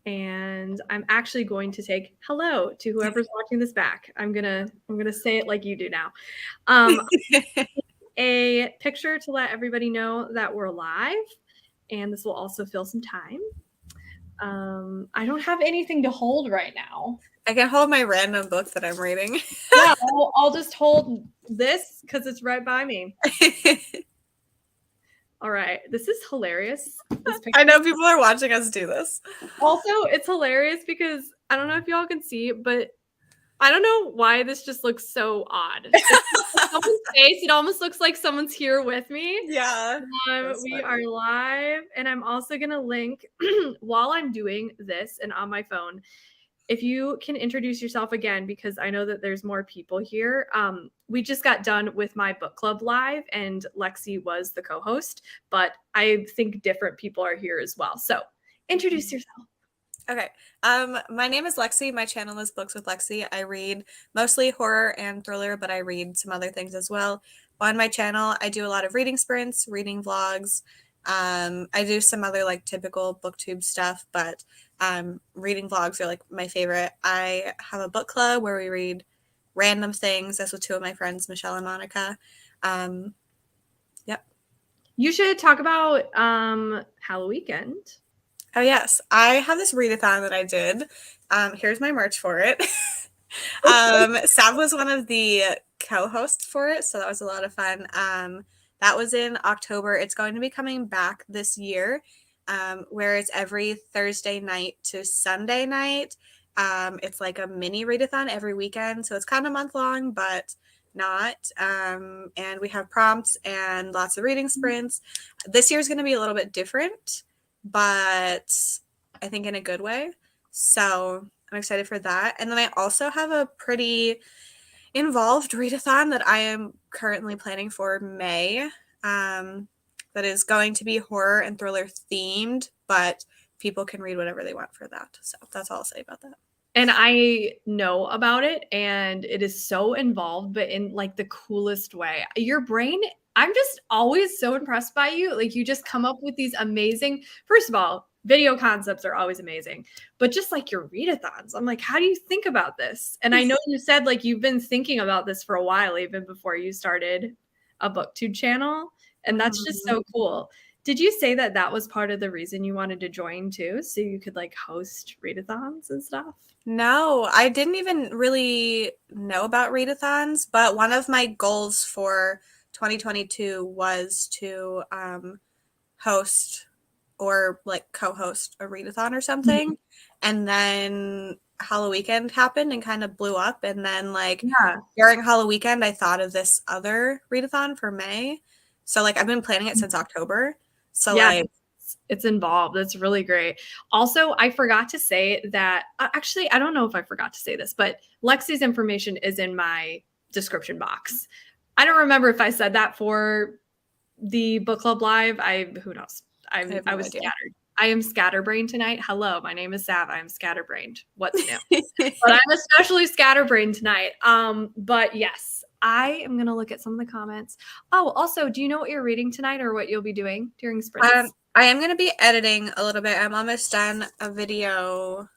and I'm actually going to take hello to whoever's watching this back. I'm gonna say it like you do now. A picture to let everybody know that we're live, and this will also fill some time. I don't have anything to hold right now. I can hold my random book that I'm reading. Yeah, I'll just hold this because it's right by me. All right, this is hilarious. I know people are watching us do this. Also, it's hilarious because I don't know if y'all can see, but I don't know why this just looks so odd. Someone's face, it almost looks like someone's here with me. Yeah. We are live, and I'm also going to link while I'm doing this and on my phone. If you can introduce yourself again, because I know that there's more people here. We just got done with my book club live, and Lexi was the co-host, but I think different people are here as well. So introduce yourself. Okay. My name is Lexi. My channel is Books with Lexi. I read mostly horror and thriller, but I read some other things as well. On my channel, I do a lot of reading sprints, reading vlogs. I do some other like typical booktube stuff, but reading vlogs are like my favorite. I have a book club where we read random things. That's with two of my friends, Michelle and Monica. Yep. You should talk about Halloween. Oh, yes. I have this readathon that I did. Here's my merch for it. Sav was one of the co-hosts for it, so that was a lot of fun. That was in October. It's going to be coming back this year, where it's every Thursday night to Sunday night. It's like a mini readathon every weekend, so it's kind of month long, but not. And we have prompts and lots of reading sprints. This year is going to be a little bit different, but I think in a good way. So I'm excited for that. And then I also have a pretty involved readathon that I am currently planning for May. That is going to be horror and thriller themed, but people can read whatever they want for that. So that's all I'll say about that. And I know about it, and it is so involved, but in like the coolest way. Your brain, I'm just always so impressed by you. Like you just come up with these amazing, first of all, video concepts are always amazing, but just like your readathons, I'm like, how do you think about this? And I know you said like you've been thinking about this for a while, even before you started a booktube channel. And that's just so cool. Did you say that that was part of the reason you wanted to join too? So you could like host readathons and stuff? No, I didn't even really know about readathons, but one of my goals for 2022 was to host or like co-host a readathon or something. Mm-hmm. And then Halloween happened and kind of blew up. And then like during Halloween, I thought of this other readathon for May. So like I've been planning it since October. So like it's involved. That's really great. Also, I forgot to say that actually, I don't know if I forgot to say this, but Lexi's information is in my description box. I don't remember if I said that for the book club live. Who knows? I was scattered. I am scatterbrained tonight. Hello, my name is Sav. I'm scatterbrained. What's new? But I'm especially scatterbrained tonight. But yes, I am going to look at some of the comments. Oh, also, do you know what you're reading tonight or what you'll be doing during sprints? I am going to be editing a little bit. I'm almost done a video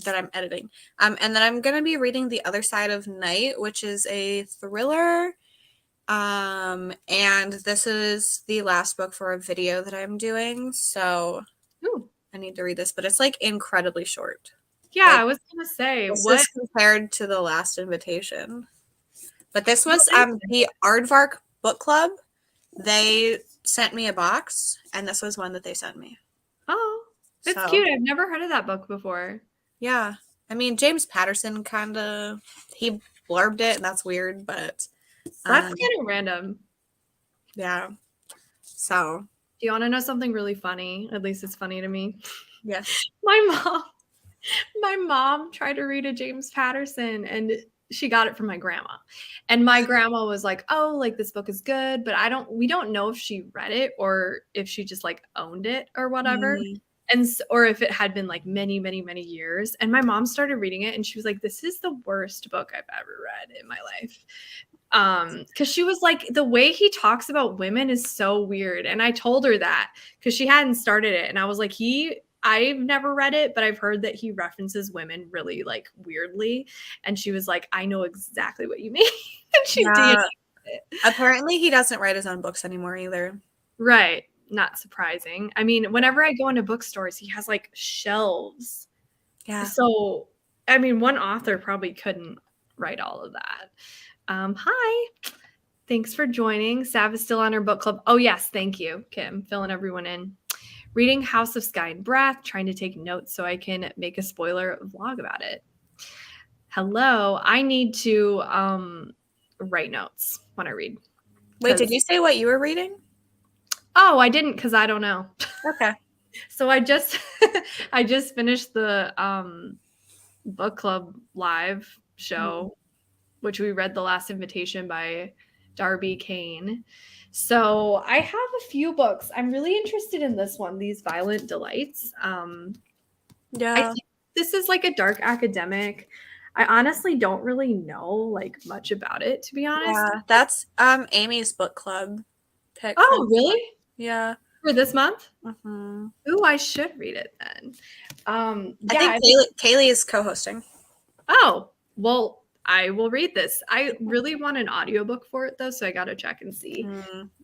that I'm editing. And then I'm going to be reading The Other Side of Night, which is a thriller. And this is the last book for a video that I'm doing. So I need to read this, but it's like incredibly short. Yeah, like, I was going to say, what compared to The Last Invitation. But this was the Aardvark Book Club. They sent me a box, and this was one that they sent me. Oh, it's cute. I've never heard of that book before. Yeah. I mean, James Patterson he blurbed it, and that's weird, but that's kind of random. Yeah. So. Do you want to know something really funny? At least it's funny to me. Yes. My mom tried to read a James Patterson, and she got it from my grandma. And my grandma was like, oh, like this book is good, but we don't know if she read it or if she just like owned it or whatever. And or if it had been like many, many, many years. And my mom started reading it and she was like, this is the worst book I've ever read in my life. Because she was like, the way he talks about women is so weird. And I told her that because she hadn't started it. And I was like, he I've never read it, but I've heard that he references women really like weirdly. And she was like, I know exactly what you mean. And she did Yeah. it. Apparently he doesn't write his own books anymore either. Right. Not surprising. I mean, whenever I go into bookstores, he has like shelves. Yeah. So, I mean, one author probably couldn't write all of that. Hi. Thanks for joining. Sav is still on her book club. Oh, yes. Thank you, Kim. Filling everyone in. Reading House of Sky and Breath, trying to take notes so I can make a spoiler vlog about it. Hello. I need to write notes when I read. Wait, did you say what you were reading? Oh, I didn't because I don't know. Okay. So I just I just finished the book club live show, which we read The Last Invitation by Darby Kane. So I have a few books. I'm really interested in this one, These Violent Delights. Yeah. I think this is like a dark academic. I honestly don't really know like much about it, to be honest. Yeah, that's Amy's book club pick. Oh, really? Yeah. For this month? Mm-hmm. Ooh, I should read it then. I think Kaylee is co-hosting. Oh, well, I will read this. I really want an audiobook for it though, so I gotta check and see.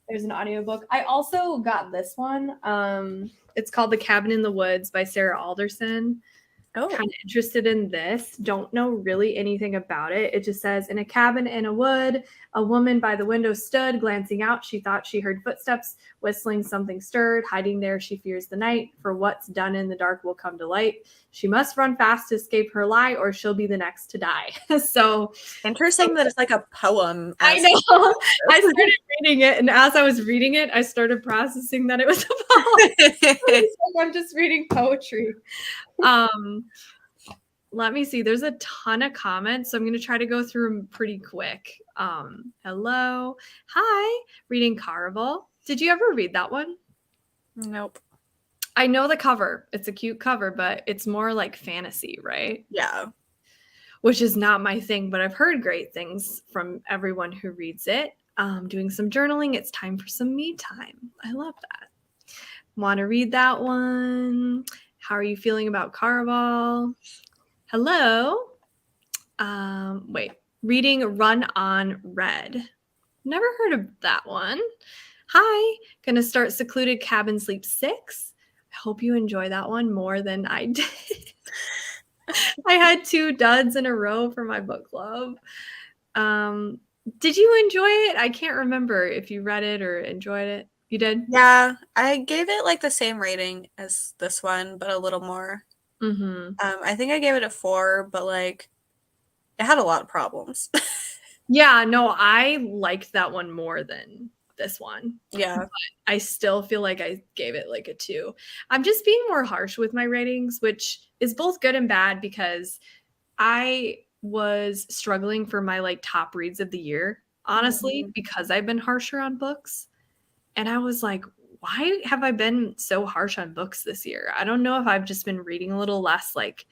There's an audiobook. I also got this one. It's called The Cabin in the Woods by Sarah Alderson. Oh. Kind of interested in this. Don't know really anything about it. It just says, in a cabin in a wood, a woman by the window stood, glancing out. She thought she heard footsteps, whistling. Something stirred. Hiding there, she fears the night, for what's done in the dark will come to light. She must run fast to escape her lie, or she'll be the next to die. So interesting that it's like a poem. I know. I started reading it, and as I was reading it, I started processing that it was a poem. It's like I'm just reading poetry. Let me see. There's a ton of comments, so I'm going to try to go through them pretty quick. Hello. Hi. Reading Caraval. Did you ever read that one? Nope. I know the cover. It's a cute cover, but it's more like fantasy, right? Yeah. Which is not my thing, but I've heard great things from everyone who reads it. Doing some journaling. It's time for some me time. I love that. Want to read that one? How are you feeling about Caraval? Hello. Wait. Reading Run on Red. Never heard of that one. Hi. Gonna start Secluded Cabin Sleep 6. I hope you enjoy that one more than I did. I had 2 duds in a row for my book club. Did you enjoy it? I can't remember if you read it or enjoyed it. You did? Yeah, I gave it like the same rating as this one, but a little more. I think I gave it a 4, but like it had a lot of problems. Yeah, no, I liked that one more than this one. Yeah. But I still feel like I gave it like a 2. I'm just being more harsh with my ratings, which is both good and bad because I was struggling for my like top reads of the year, honestly, because I've been harsher on books. And I was like, why have I been so harsh on books this year? I don't know if I've just been reading a little less like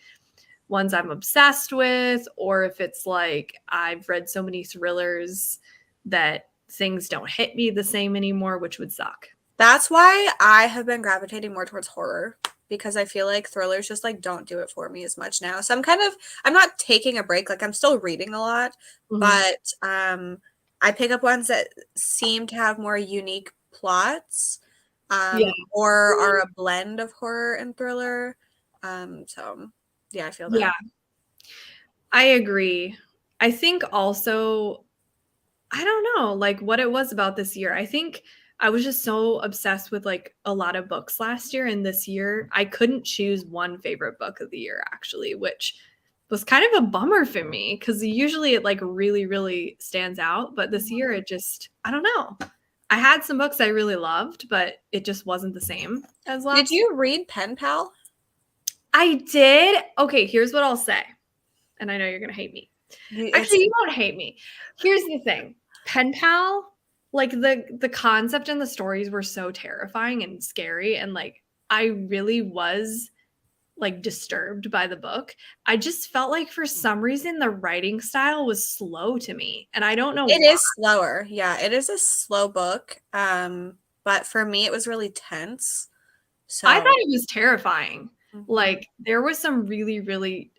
ones I'm obsessed with, or if it's like I've read so many thrillers that things don't hit me the same anymore, which would suck. That's why I have been gravitating more towards horror, because I feel like thrillers just like don't do it for me as much now. So I'm not taking a break. Like I'm still reading a lot, but I pick up ones that seem to have more unique plots, or are a blend of horror and thriller. So yeah, I feel that. Yeah, I agree. I think also, I don't know, like what it was about this year. I think I was just so obsessed with like a lot of books last year, and this year I couldn't choose one favorite book of the year actually, which was kind of a bummer for me because usually it like really, really stands out. But this year it just, I don't know. I had some books I really loved, but it just wasn't the same as last. Did you read Pen Pal? I did. Okay, here's what I'll say. And I know you're going to hate me. Actually, you won't hate me. Here's the thing. Pen Pal, like the concept and the stories were so terrifying and scary. And like, I really was like disturbed by the book. I just felt like for some reason the writing style was slow to me. And I don't know It why. is slower. Yeah, it is a slow book. But for me it was really tense. So I thought it was terrifying. Like, there was some really, really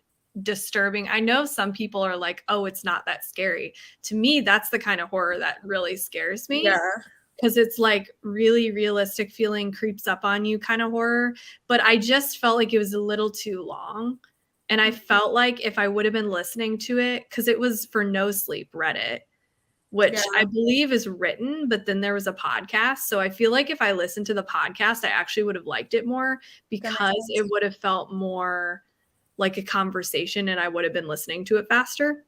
disturbing. I know some people are like, oh, it's not that scary. To me, that's the kind of horror that really scares me. Yeah. Because it's like really realistic feeling creeps up on you kind of horror. But I just felt like it was a little too long. And I felt like if I would have been listening to it, because it was for No Sleep Reddit, which I believe is written, but then there was a podcast. So I feel like if I listened to the podcast, I actually would have liked it more because it would have felt more like a conversation and I would have been listening to it faster.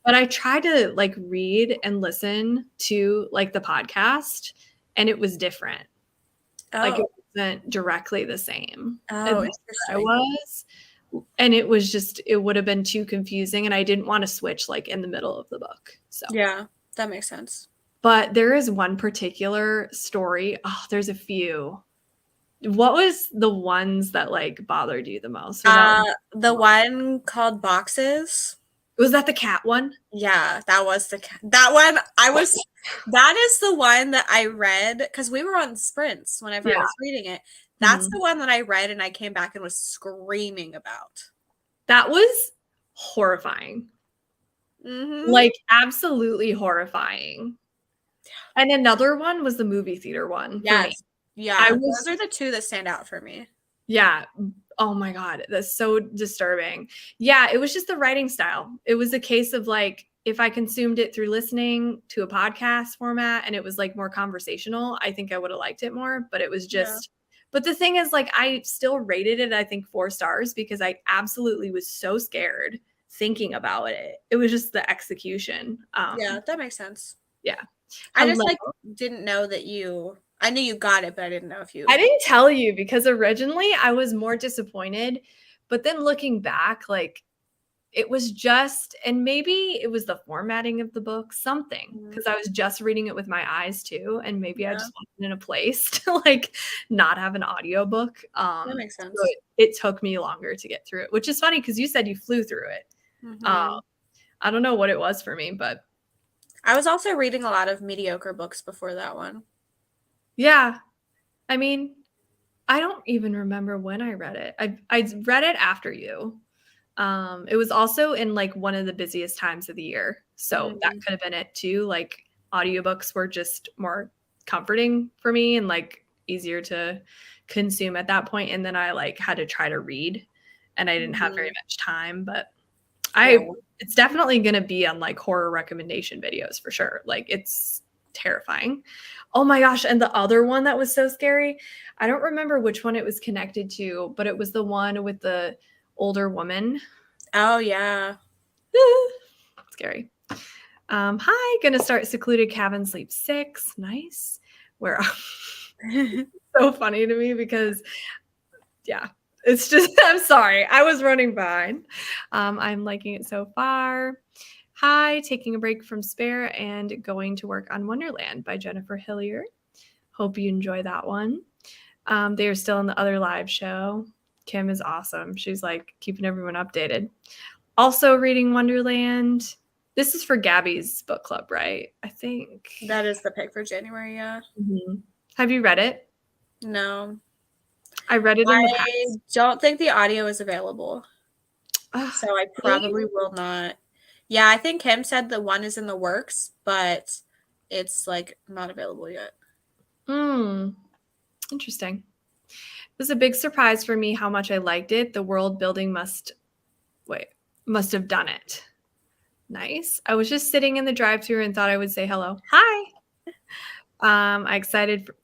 But I tried to like read and listen to like the podcast and it was different. Like it wasn't directly the same as I was. And it was just, it would have been too confusing and I didn't want to switch like in the middle of the book. So yeah, that makes sense. But there is one particular story. Oh, there's a few. What was the ones that like bothered you the most? The one called Boxes. Was that the cat one? Yeah, that was the cat. That one that is the one that I read because we were on sprints whenever I was reading it. That's the one that I read and I came back and was screaming about. That was horrifying. Like absolutely horrifying. And another one was the movie theater one. Yes. Yeah. Those are the two that stand out for me. Yeah. Oh my God. That's so disturbing. Yeah. It was just the writing style. It was a case of like, if I consumed it through listening to a podcast format and it was like more conversational, I think I would have liked it more, but it was just, but the thing is like, I still rated it, I think 4 stars because I absolutely was so scared thinking about it. It was just the execution. Yeah, that makes sense. Yeah. I just like didn't know that I knew you got it, but I didn't know if you. I didn't tell you because originally I was more disappointed, but then looking back, like it was just, and maybe it was the formatting of the book, something, because I was just reading it with my eyes too, and maybe I just wasn't in a place to like not have an audiobook. That makes sense. So it took me longer to get through it, which is funny because you said you flew through it. I don't know what it was for me, but I was also reading a lot of mediocre books before that one. Yeah. I mean, I don't even remember when I read it. I read it after you. It was also in like one of the busiest times of the year. So that could have been it too. Like audiobooks were just more comforting for me and like easier to consume at that point. And then I like had to try to read and I didn't have very much time, but it's definitely going to be on like horror recommendation videos for sure. Like it's terrifying. Oh my gosh. And the other one that was so scary, I don't remember which one it was connected to, but it was the one with the older woman. Oh yeah. Scary. Hi, gonna start Secluded Cabin Sleep 6. Nice. Where so funny to me because it's just, I'm sorry. I was running behind. I'm liking it so far. Hi, taking a break from Spare and going to work on Wonderland by Jennifer Hillier. Hope you enjoy that one. They are still in the other live show. Kim is awesome. She's like keeping everyone updated. Also reading Wonderland. This is for Gabby's book club, right? I think. That is the pick for January, yeah. Have you read it? No. I read it in the past. I don't think the audio is available. So I probably will not. Yeah, I think Kim said the one is in the works, but it's like not available yet. Interesting. It was a big surprise for me how much I liked it. The world building must have done it. Nice. I was just sitting in the drive-thru and thought I would say hello. Hi. I'm excited for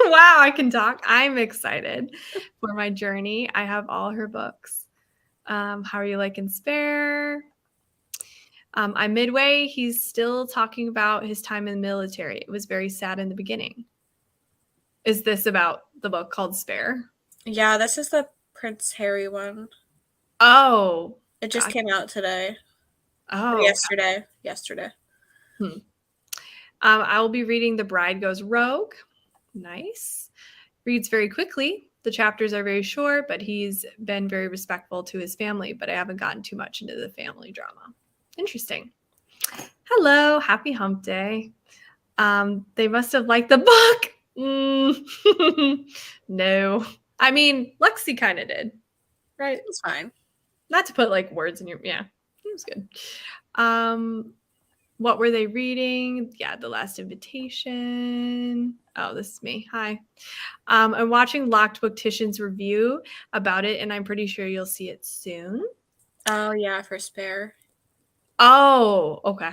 wow, I can talk. I'm excited for my journey. I have all her books. How are you liking Spare? I'm midway. He's still talking about his time in the military. It was very sad in the beginning. Is this about the book called Spare? Yeah, this is the Prince Harry one. Oh. It just came out today. Oh. Yesterday. I will be reading The Bride Goes Rogue. Nice. Reads very quickly. The chapters are very short, but he's been very respectful to his family, but I haven't gotten too much into the family drama. Interesting. Hello. Happy hump day. They must have liked the book. No. I mean, Lexi kind of did, right? It's fine. Not to put like words in your, yeah, it was good. What were they reading? Yeah, The Last Invitation. Oh, this is me. Hi. I'm watching Locked Book Titian's review about it, and I'm pretty sure you'll see it soon. Oh yeah, for Spare. Oh, okay.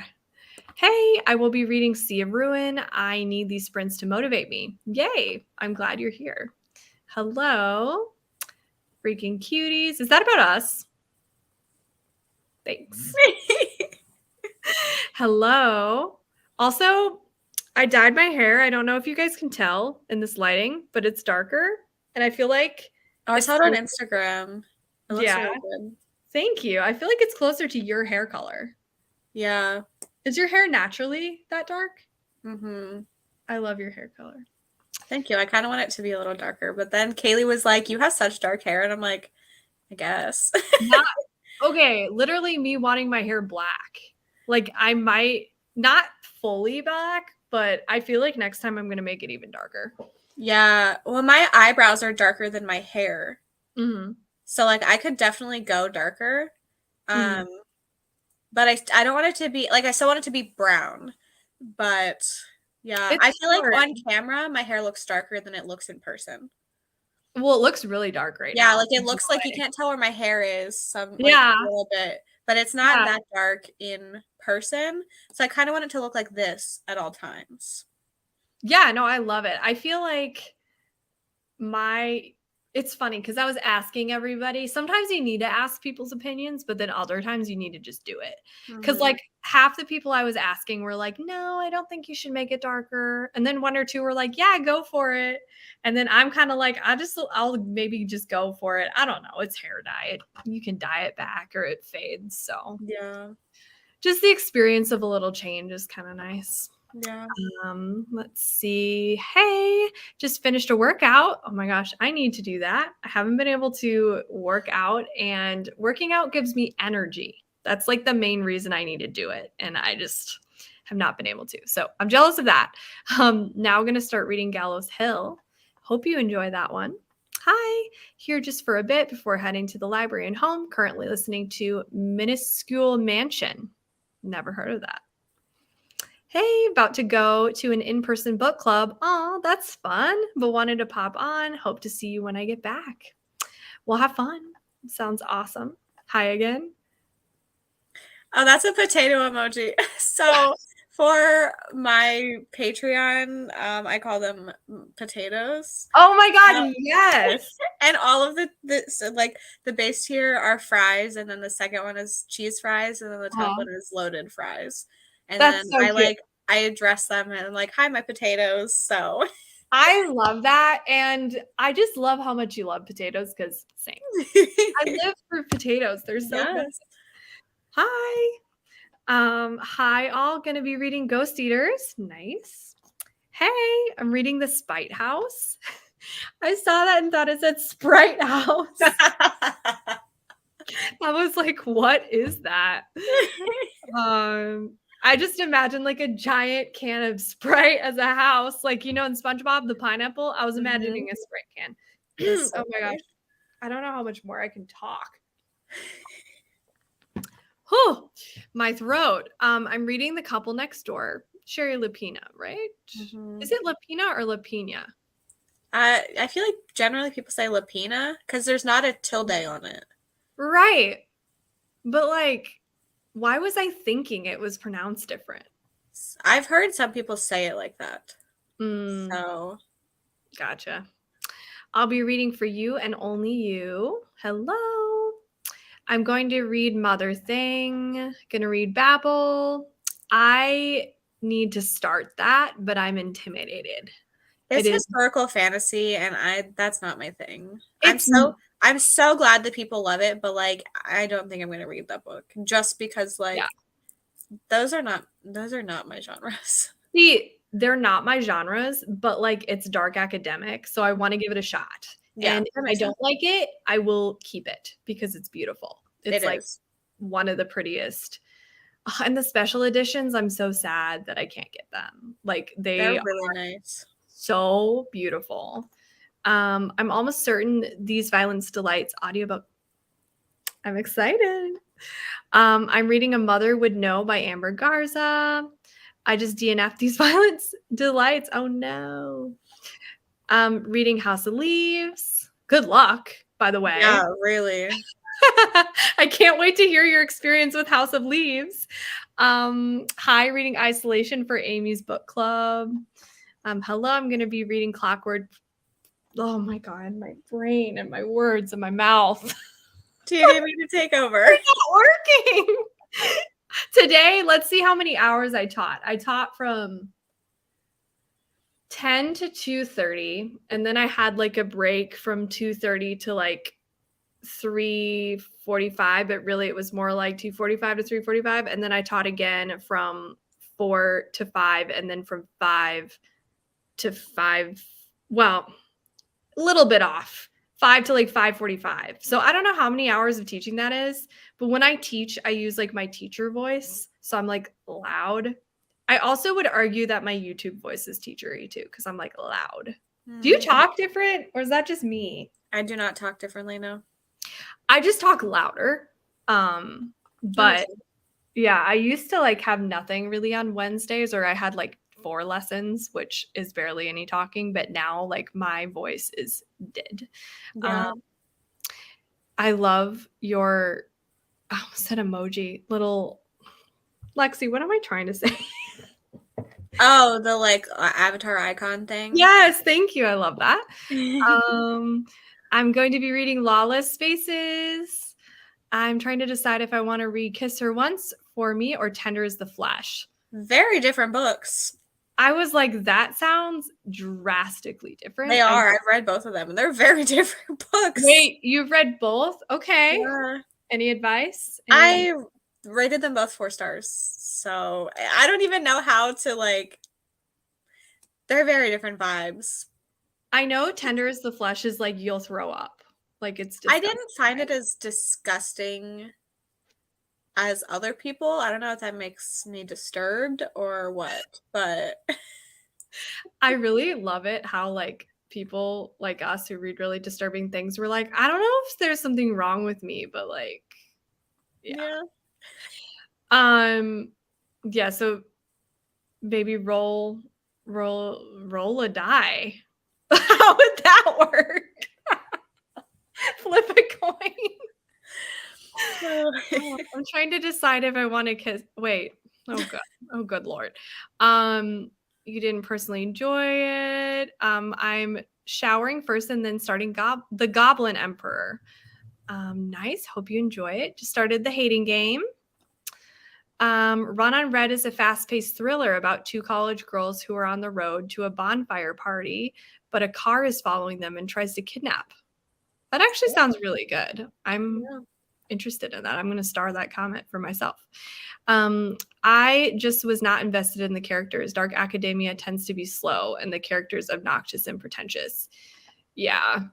Hey, I will be reading Sea of Ruin. I need these sprints to motivate me. Yay. I'm glad you're here. Hello. Freaking cuties. Is that about us? Thanks. Hello. Also, I dyed my hair. I don't know if you guys can tell in this lighting, but it's darker. And I feel like I it's saw it on Instagram. It looks yeah. really good. Thank you. I feel like it's closer to your hair color. Yeah. Is your hair naturally that dark? Mm-hmm. I love your hair color. Thank you. I kind of want it to be a little darker, but then Kaylee was like, "You have such dark hair," and I'm like, "I guess." Not okay. Literally, me wanting my hair black. Like I might not fully black, but I feel like next time I'm gonna make it even darker. Yeah. Well, my eyebrows are darker than my hair, Mm-hmm. so like I could definitely go darker. Mm-hmm. Um, but I don't want it to be like I still want it to be brown, but yeah, I It's feel like smart. on camera my hair looks darker than it looks in person. Well, it looks really dark right Yeah, now. like it looks like you can't tell where my hair is some like Yeah. a little bit, but it's not Yeah. that dark in person. So I kind of want it to look like this at all times. Yeah, no, I love it. I feel like it's funny because I was asking everybody. Sometimes you need to ask people's opinions, but then other times you need to just do it. Because Mhm. like half the people I was asking were like, no, I don't think you should make it darker. And then one or two were like, yeah, go for it. And then I'm kind of like, I'll maybe just go for it. I don't know. It's hair dye. You can dye it back or it fades. So Yeah. just the experience of a little change is kind of nice. Yeah. Let's see. Hey, just finished a workout. Oh my gosh, I need to do that. I haven't been able to work out, and working out gives me energy. That's like the main reason I need to do it. And I just have not been able to. So I'm jealous of that. Now I'm going to start reading Gallows Hill. Hope you enjoy that one. Hi, here just for a bit before heading to the library and home. Currently listening to Minuscule Mansion. Never heard of that. Hey, about to go to an in-person book club. Oh, that's fun, but wanted to pop on. Hope to see you when I get back. We'll have fun. Sounds awesome. Hi again. Oh, that's a potato emoji. So for my Patreon, I call them potatoes. Oh my Um, God, yes. and all of so like the base tier are fries, and then the second one is cheese fries, and then the top Oh, one is loaded fries. And then that's so cute. I address them and I'm like, "Hi, my potatoes." So I love that. And I just love how much you love potatoes because same. I live for potatoes. They're so good. yes. Hi. Hi, all gonna be reading Ghost Eaters. Nice. Hey, I'm reading The Spite House. I saw that and thought it said Sprite House. I was like, what is that? I just imagine like a giant can of Sprite as a house, like in SpongeBob the pineapple. I was imagining Mhm. a Sprite can. That's so Oh my gosh, funny. I don't know how much more I can talk. Whew, my throat. I'm reading The Couple Next Door, Sherry Lapina, right? Is Mhm. it Lapina or Lapina? I feel like generally people say Lapina because there's not a tilde on it. Right. But like, why was I thinking it was pronounced different? I've heard some people say it like that. Mm, So, gotcha. I'll be reading for you and only you. Hello. I'm going to read Mother Thing, gonna read Babel. I need to start that, but I'm intimidated. It it's is historical fantasy and that's not my thing. it's I'm so glad that people love it, but like I don't think I'm going to read that book just because yeah. like those are not my genres. See, they're not my genres, but like it's dark academic, so I want to give it a shot. Yeah, And if that I makes sense. don't like it, I will keep it because it's beautiful. It It's like is. one of the prettiest. And the special editions, I'm so sad that I can't get them. Like They're they are really nice. so beautiful. I'm almost certain These Violence Delights audiobook. I'm excited. I'm reading A Mother Would Know by Amber Garza. I just DNF'd These Violence Delights. Oh no. Reading House of Leaves. Good luck, by the way. Yeah, really. I can't wait to hear your experience with House of Leaves. Hi, reading Isolation for Amy's book club. Hello, I'm going to be reading Clockwork. Oh my God, my brain and my words and my mouth. Do you need me to take over? They're not working. Today, let's see how many hours I taught. I taught from 10 to 2:30, and then I had like a break from 2:30 to like 3:45, but really it was more like 2:45 to 3:45, and then I taught again from 4 to 5, and then from 5 to 5, well, a little bit off, 5 to like 5:45. So I don't know how many hours of teaching that is, but when I teach, I use like my teacher voice, so I'm like loud. I also would argue that my YouTube voice is teachery too, because I'm like loud. Do you talk different, or is that just me? I do not talk differently, no. I just talk louder. But yeah, I used to like have nothing really on Wednesdays, or I had like 4 lessons, which is barely any talking, but now like my voice is dead. Yeah. I love your, I almost said emoji, little Lexi, what am I trying to say? Oh, the like avatar icon thing. Yes, thank you. I love that. I'm going to be reading Lawless Spaces. I'm trying to decide if I want to read Kiss Her Once for Me or Tender as the Flesh. Very different books. I was like, that sounds drastically different. They are. I've read both of them, and they're very different books. Wait, you've read both? Okay. Yeah. Any advice? I rated them both 4 stars. So I don't even know how to like. They're very different vibes. I know Tender as the Flesh is like you'll throw up. Like it's I disgusting. didn't find it as disgusting as other people. I don't know if that makes me disturbed or what, but I really love it how like people like us who read really disturbing things were like, I don't know if there's something wrong with me, but like yeah. Yeah, so maybe roll a die. How would that work? Flip a coin. I'm trying to decide if I want to kiss. Wait. Oh good Lord. You didn't personally enjoy it. I'm showering first and then starting the Goblin Emperor. Nice. Hope you enjoy it. Just started the Hating Game. Run on Red is a fast-paced thriller about 2 college girls who are on the road to a bonfire party, but a car is following them and tries to kidnap. That actually sounds really good. I'm interested in that. I'm going to star that comment for myself. I just was not invested in the characters. Dark academia tends to be slow and the characters obnoxious and pretentious. Yeah.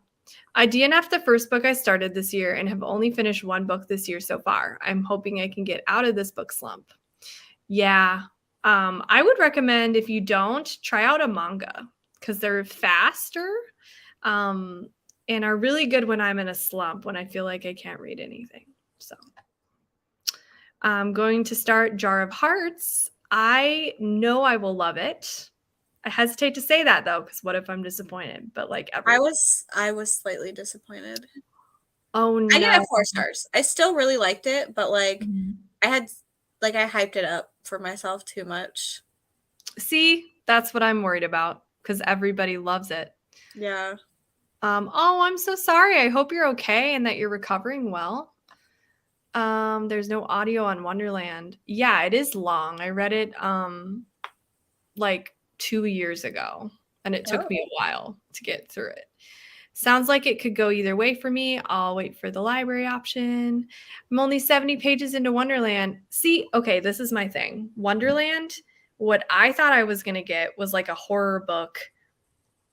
I DNF'd the first book I started this year and have only finished 1 book this year so far. I'm hoping I can get out of this book slump. Yeah. I would recommend, if you don't, try out a manga because they're faster and are really good when I'm in a slump, when I feel like I can't read anything. So I'm going to start Jar of Hearts. I know I will love it. I hesitate to say that though, because what if I'm disappointed? But like I was slightly disappointed. Oh no. I gave it 4 stars. I still really liked it, but like I hyped it up for myself too much. See, that's what I'm worried about because everybody loves it. Yeah. Oh, I'm so sorry. I hope you're okay and that you're recovering well. There's no audio on Wonderland. Yeah, it is long. I read it like 2 years ago, and it took me a while to get through it. Sounds like it could go either way for me. I'll wait for the library option. I'm only 70 pages into Wonderland. See, okay, this is my thing. Wonderland, what I thought I was going to get was like a horror book.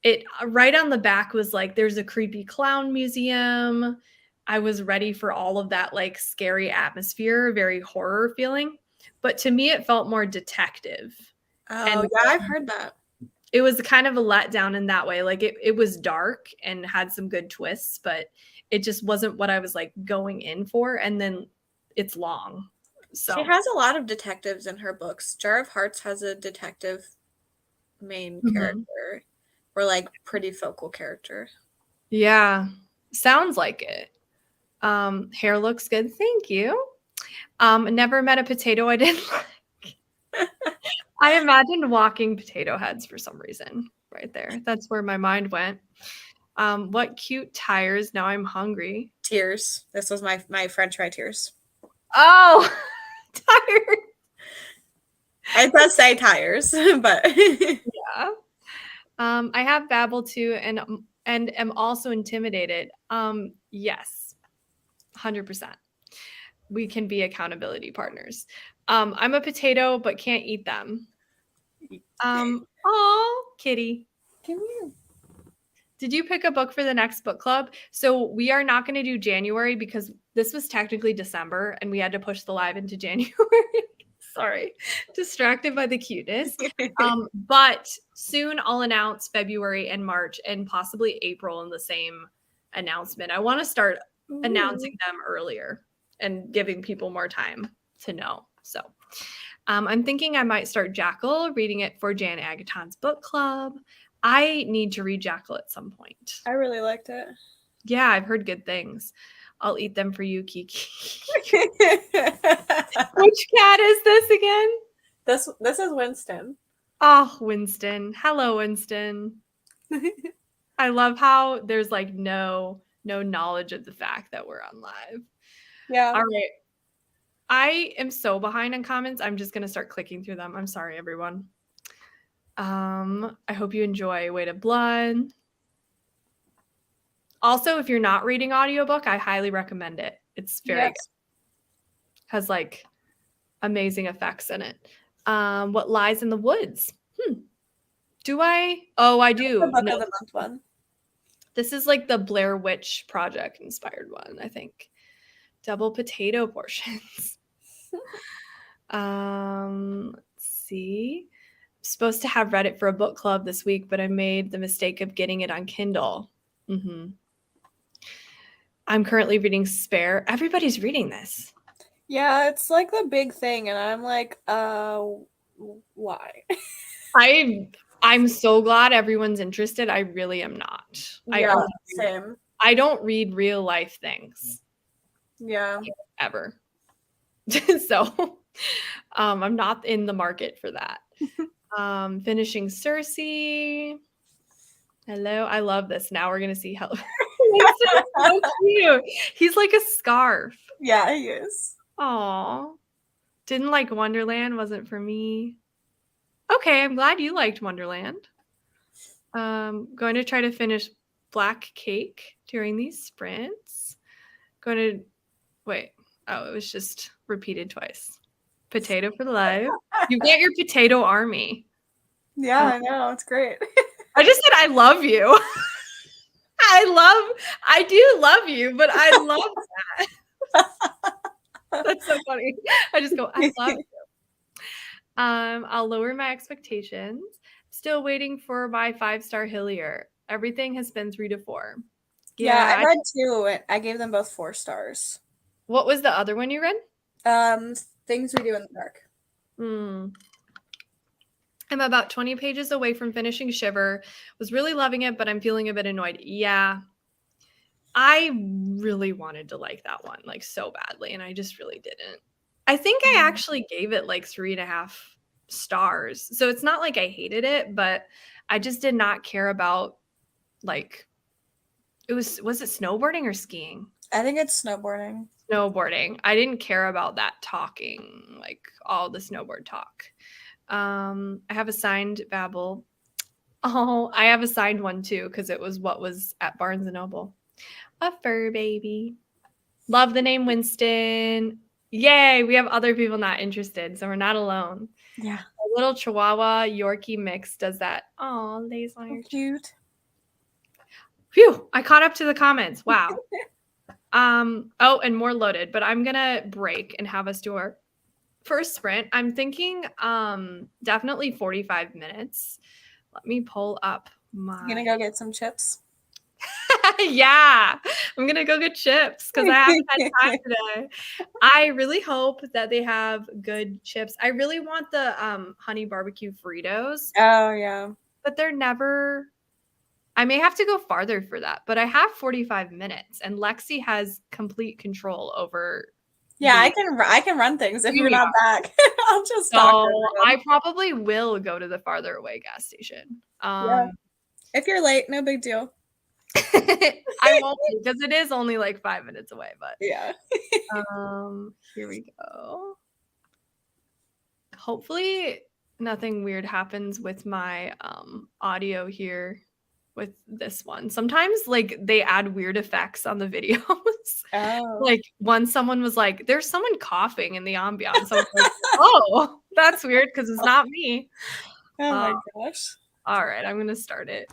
It right on the back was like, there's a creepy clown museum. I was ready for all of that like scary atmosphere, very horror feeling. But to me, it felt more detective. Oh, yeah, I've heard that. it was kind of a letdown in that way. Like it was dark and had some good twists, but it just wasn't what I was like going in for. And then it's long. She So has a lot of detectives in her books. Jar of Hearts has a detective main mhm. character, or like pretty focal character. Yeah, sounds like it. Hair looks good. Thank you. Never met a potato I didn't like. I imagined walking potato heads for some reason right there. That's where my mind went. What cute tires. Now I'm hungry. Tears. This was my French fry tears. Oh, tires. It does say tires, but Yeah. I have Babel too, and am also intimidated. Yes, 100%. We can be accountability partners. I'm a potato, but can't eat them. Oh, kitty. come here. Did you pick a book for the next book club? So we are not going to do January because this was technically December and we had to push the live into January. Sorry, distracted by the cuteness. But soon I'll announce February and March and possibly April in the same announcement. I want to start announcing them earlier and giving people more time to know. So I'm thinking I might start Jackal, reading it for Jan Agaton's book club. I need to read Jackal at some point. I really liked it. Yeah, I've heard good things. I'll eat them for you, Kiki. Which cat is this again? This is Winston. Oh, Winston. Hello, Winston. I love how there's like no knowledge of the fact that we're on live. Yeah. All right. I am so behind on comments. I'm just gonna start clicking through them. I'm sorry, everyone. I hope you enjoy Weight of Blood. Also, if you're not reading audiobook, I highly recommend it. It's very good. Has like amazing effects in it. What Lies in the Woods? Do I? Oh, I do. The book No. of the month one. This is like the Blair Witch Project inspired one, I think. Double potato portions. Let's see. I'm supposed to have read it for a book club this week, but I made the mistake of getting it on Kindle. I'm currently reading Spare. Everybody's reading this. Yeah, it's like the big thing, and I'm like, why? I'm so glad everyone's interested. I really am not. Yeah, same. I don't read real life things. Yeah. Ever. So I'm not in the market for that. Finishing Cersei. Hello. I love this. Now we're gonna see how so cute. He's like a scarf. Yeah, he is. Aw. Didn't like Wonderland, wasn't for me. Okay, I'm glad you liked Wonderland. Going to try to finish Black Cake during these sprints. Going to wait. Oh, it was just repeated twice. Potato for life. You get your potato army. Yeah, I know. It's great. I just said I love you. I do love you, but I love that. That's so funny. I just go, I love you. I'll lower my expectations. Still waiting for my 5-star Hillier. Everything has been 3 to 4. Yeah, I read 2. I gave them both 4 stars. What was the other one you read? Things We Do in the Dark. I'm about 20 pages away from finishing Shiver. Was really loving it, but I'm feeling a bit annoyed. Yeah. I really wanted to like that one, like so badly, and I just really didn't. I think I actually gave it like 3.5 stars. So it's not like I hated it, but I just did not care about like was it snowboarding or skiing? I think it's snowboarding. Snowboarding. I didn't care about that talking, like all the snowboard talk. I have a signed Babel. Oh, I have a signed one too because it was what was at Barnes and Noble. A fur baby. Love the name Winston. Yay, we have other people not interested, so we're not alone. Yeah. A little Chihuahua Yorkie mix does that. Oh, lays on your cute. Phew, I caught up to the comments. Wow. Oh, and more loaded, but I'm gonna break and have us do our first sprint. I'm thinking definitely 45 minutes. Let me pull up You gonna my. go get some chips? Yeah, I'm gonna go get chips because I haven't had time today. I really hope that they have good chips. I really want the honey barbecue Fritos, Oh yeah. but they're never. I may have to go farther for that, but I have 45 minutes, and Lexi has complete control over Yeah, the I can run things if you're studio. not back. I'll just talk to So I everyone. probably will go to the farther away gas station. Yeah. If you're late, no big deal. I won't be because it is only like 5 minutes away, but Yeah. here we go. Hopefully nothing weird happens with my audio here with this one. Sometimes like they add weird effects on the videos. Oh. Like once someone was like, there's someone coughing in the ambiance. I was like, oh, that's weird because it's not me. Oh Uh, my gosh. all right, I'm gonna start it.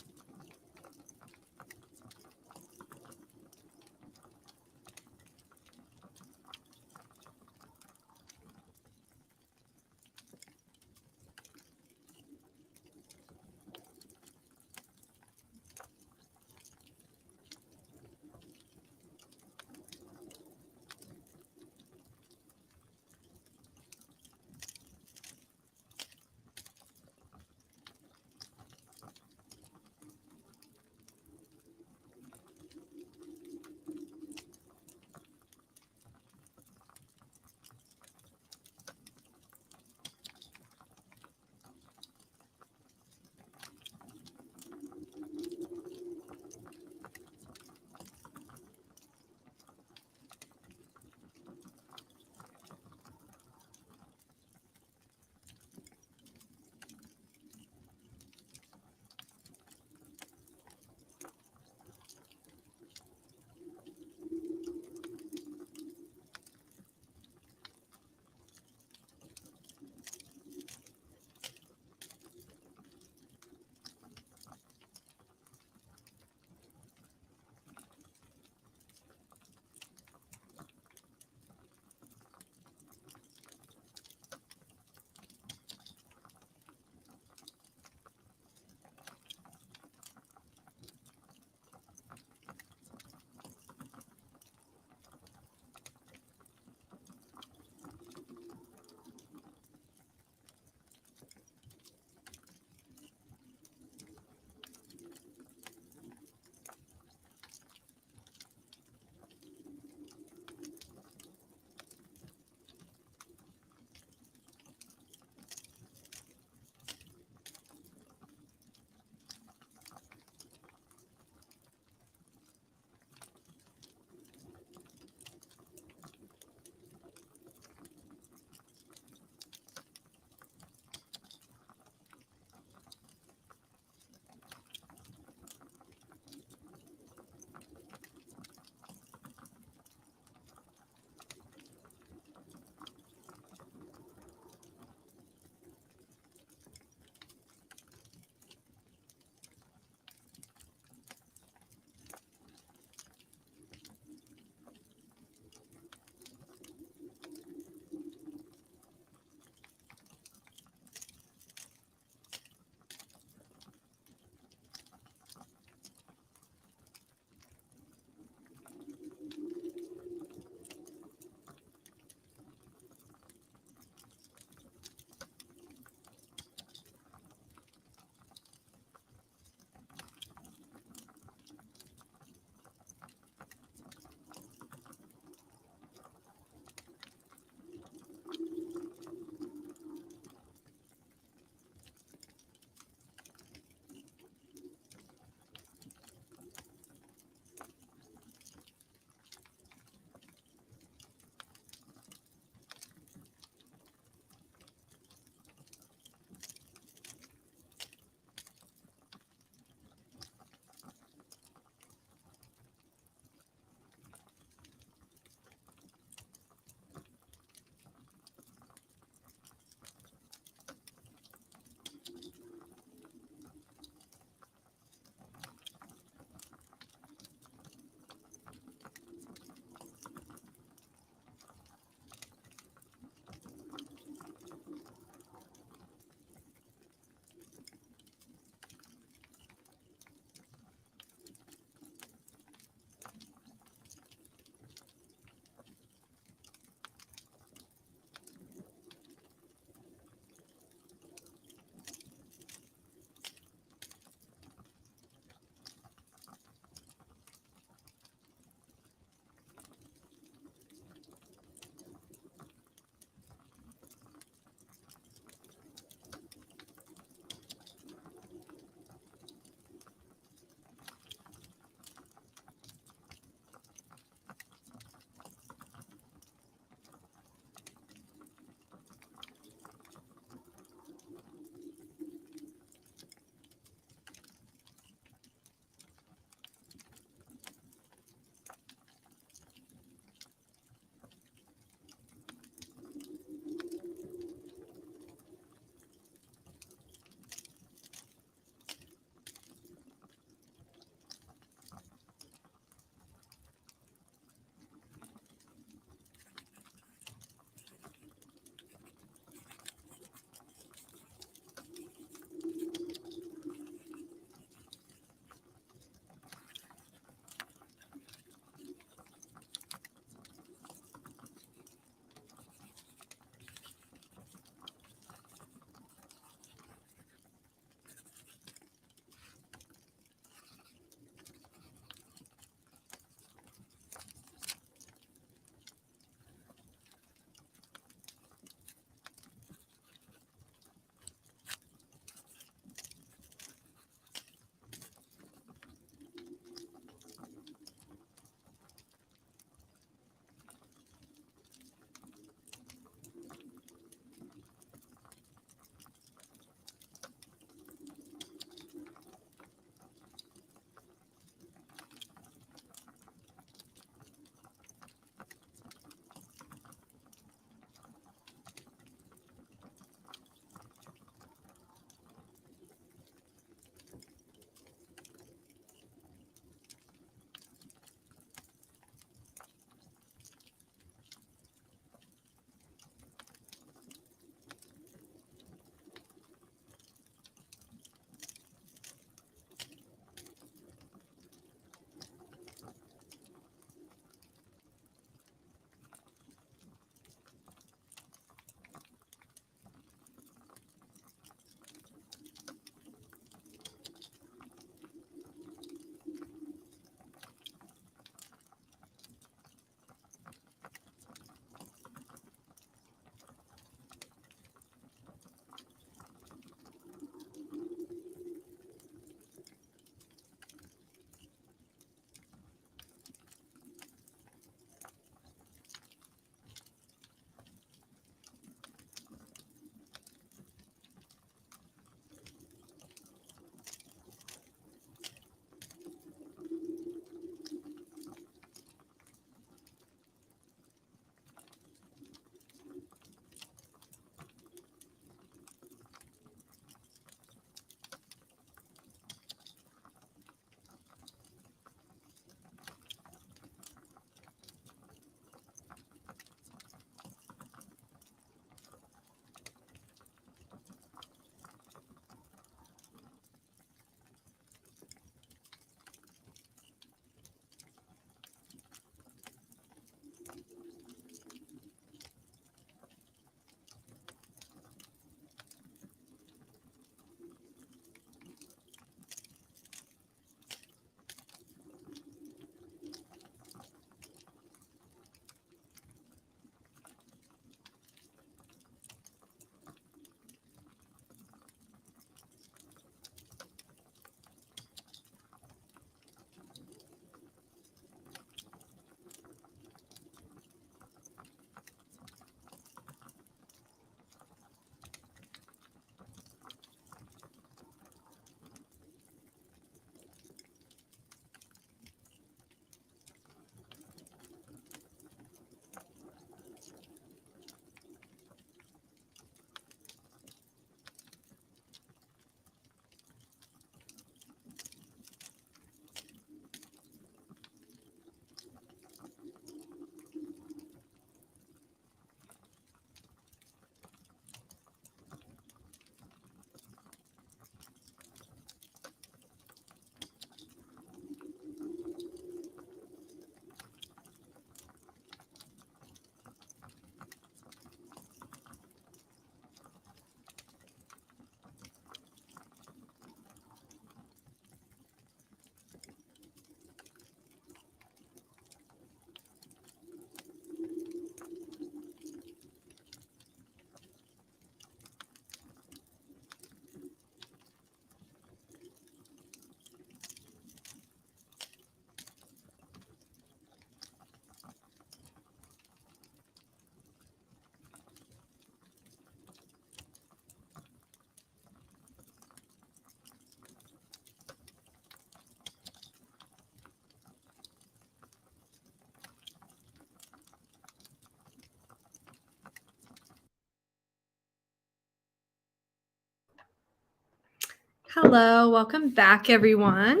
Hello, welcome back, everyone.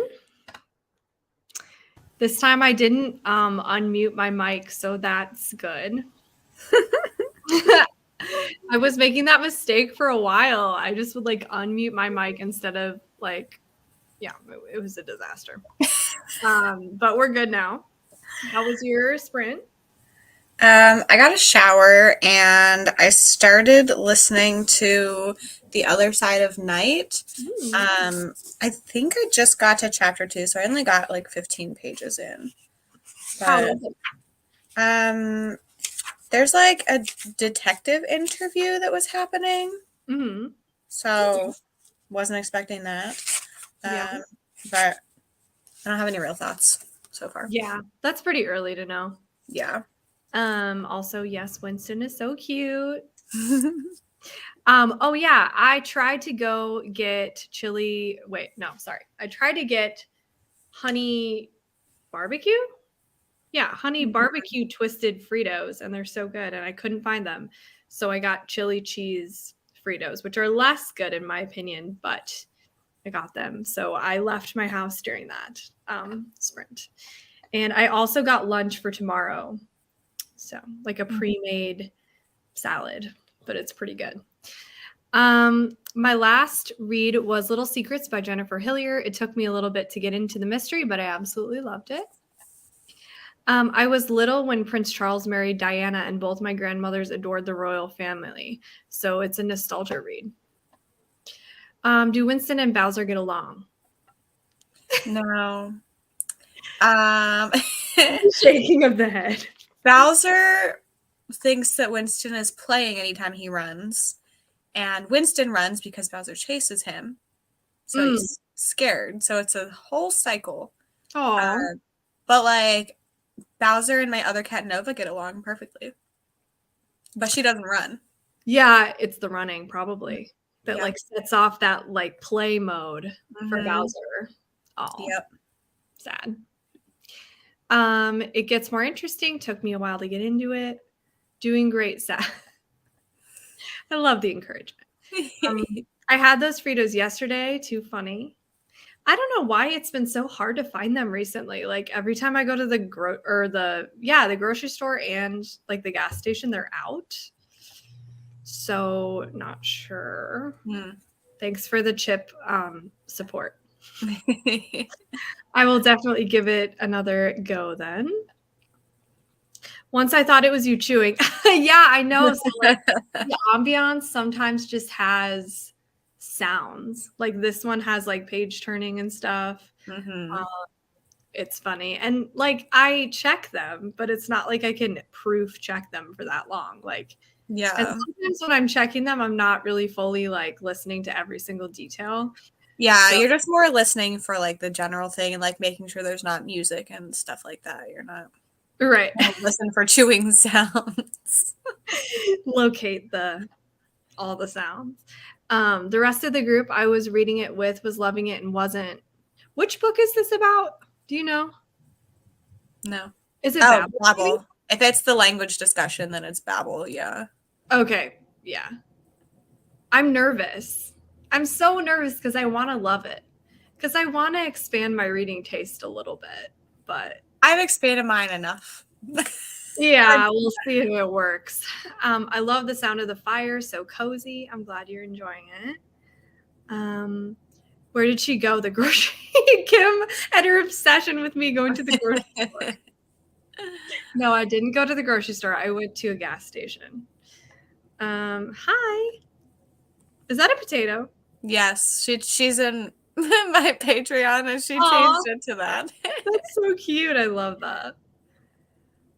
This time I didn't unmute my mic, so that's good. I was making that mistake for a while. I just would like unmute my mic instead of like, yeah, it was a disaster. But we're good now. How was your sprint? I got a shower and I started listening to The Other Side of Night. I think I just got to chapter 2, so I only got like 15 pages in. How But was it? there's like a detective interview that was happening. Mm-hmm. So wasn't expecting that. Yeah. But I don't have any real thoughts so far. Yeah, that's pretty early to know. Yeah. Also, yes, Winston is so cute. Oh yeah, I tried to go get chili. Wait, no, sorry. I tried to get honey barbecue. Yeah, honey barbecue twisted Fritos, and they're so good, and I couldn't find them. So I got chili cheese Fritos, which are less good in my opinion, but I got them. So I left my house during that sprint. And I also got lunch for tomorrow. So like a pre-made salad, but it's pretty good. My last read was Little Secrets by Jennifer Hillier. It took me a little bit to get into the mystery, but I absolutely loved it. I was little when Prince Charles married Diana, and both my grandmothers adored the royal family. So it's a nostalgia read. Do Winston and Bowser get along? No. Shaking of the head. Bowser thinks that Winston is playing anytime he runs, and Winston runs because Bowser chases him. So he's scared. So it's a whole cycle. Oh, But like Bowser and my other cat Nova get along perfectly. But she doesn't run. yeah, it's the running probably that Yep. like sets off that like play mode for Mhm. Bowser. Oh, Yep. sad. It gets more interesting. Took me a while to get into it. Doing great, sad. I love the encouragement. I had those Fritos yesterday. Too funny. I don't know why it's been so hard to find them recently. Like every time I go to the the grocery store and like the gas station, they're out. So not sure. Thanks for the chip support. I will definitely give it another go then. Once I thought it was you chewing. Yeah, I know. So like the ambiance sometimes just has sounds. Like this one has like page turning and stuff. It's funny. And like I check them, but it's not like I can proof check them for that long. Like Yeah. and sometimes when I'm checking them, I'm not really fully like listening to every single detail. Yeah, So, you're just more listening for like the general thing and like making sure there's not music and stuff like that. You're not right. listen for chewing sounds. Locate all the sounds. The rest of the group I was reading it with was loving it and wasn't. Which book is this about? Do you know? No. Is it Oh, Babel? Babel. If it's the language discussion, then it's Babel, yeah. Okay, yeah. I'm nervous. I'm so nervous because I want to love it. Because I want to expand my reading taste a little bit. But I've expanded mine enough. yeah, we'll see if it works. I love the sound of the fire, so cozy. I'm glad you're enjoying it. Where did she go? The grocery. Kim and her obsession with me going to the grocery store. No, I didn't go to the grocery store. I went to a gas station. Hi. Is that a potato? Yes, she's in my Patreon and she Aw. changed it to that. That's so cute. I love that.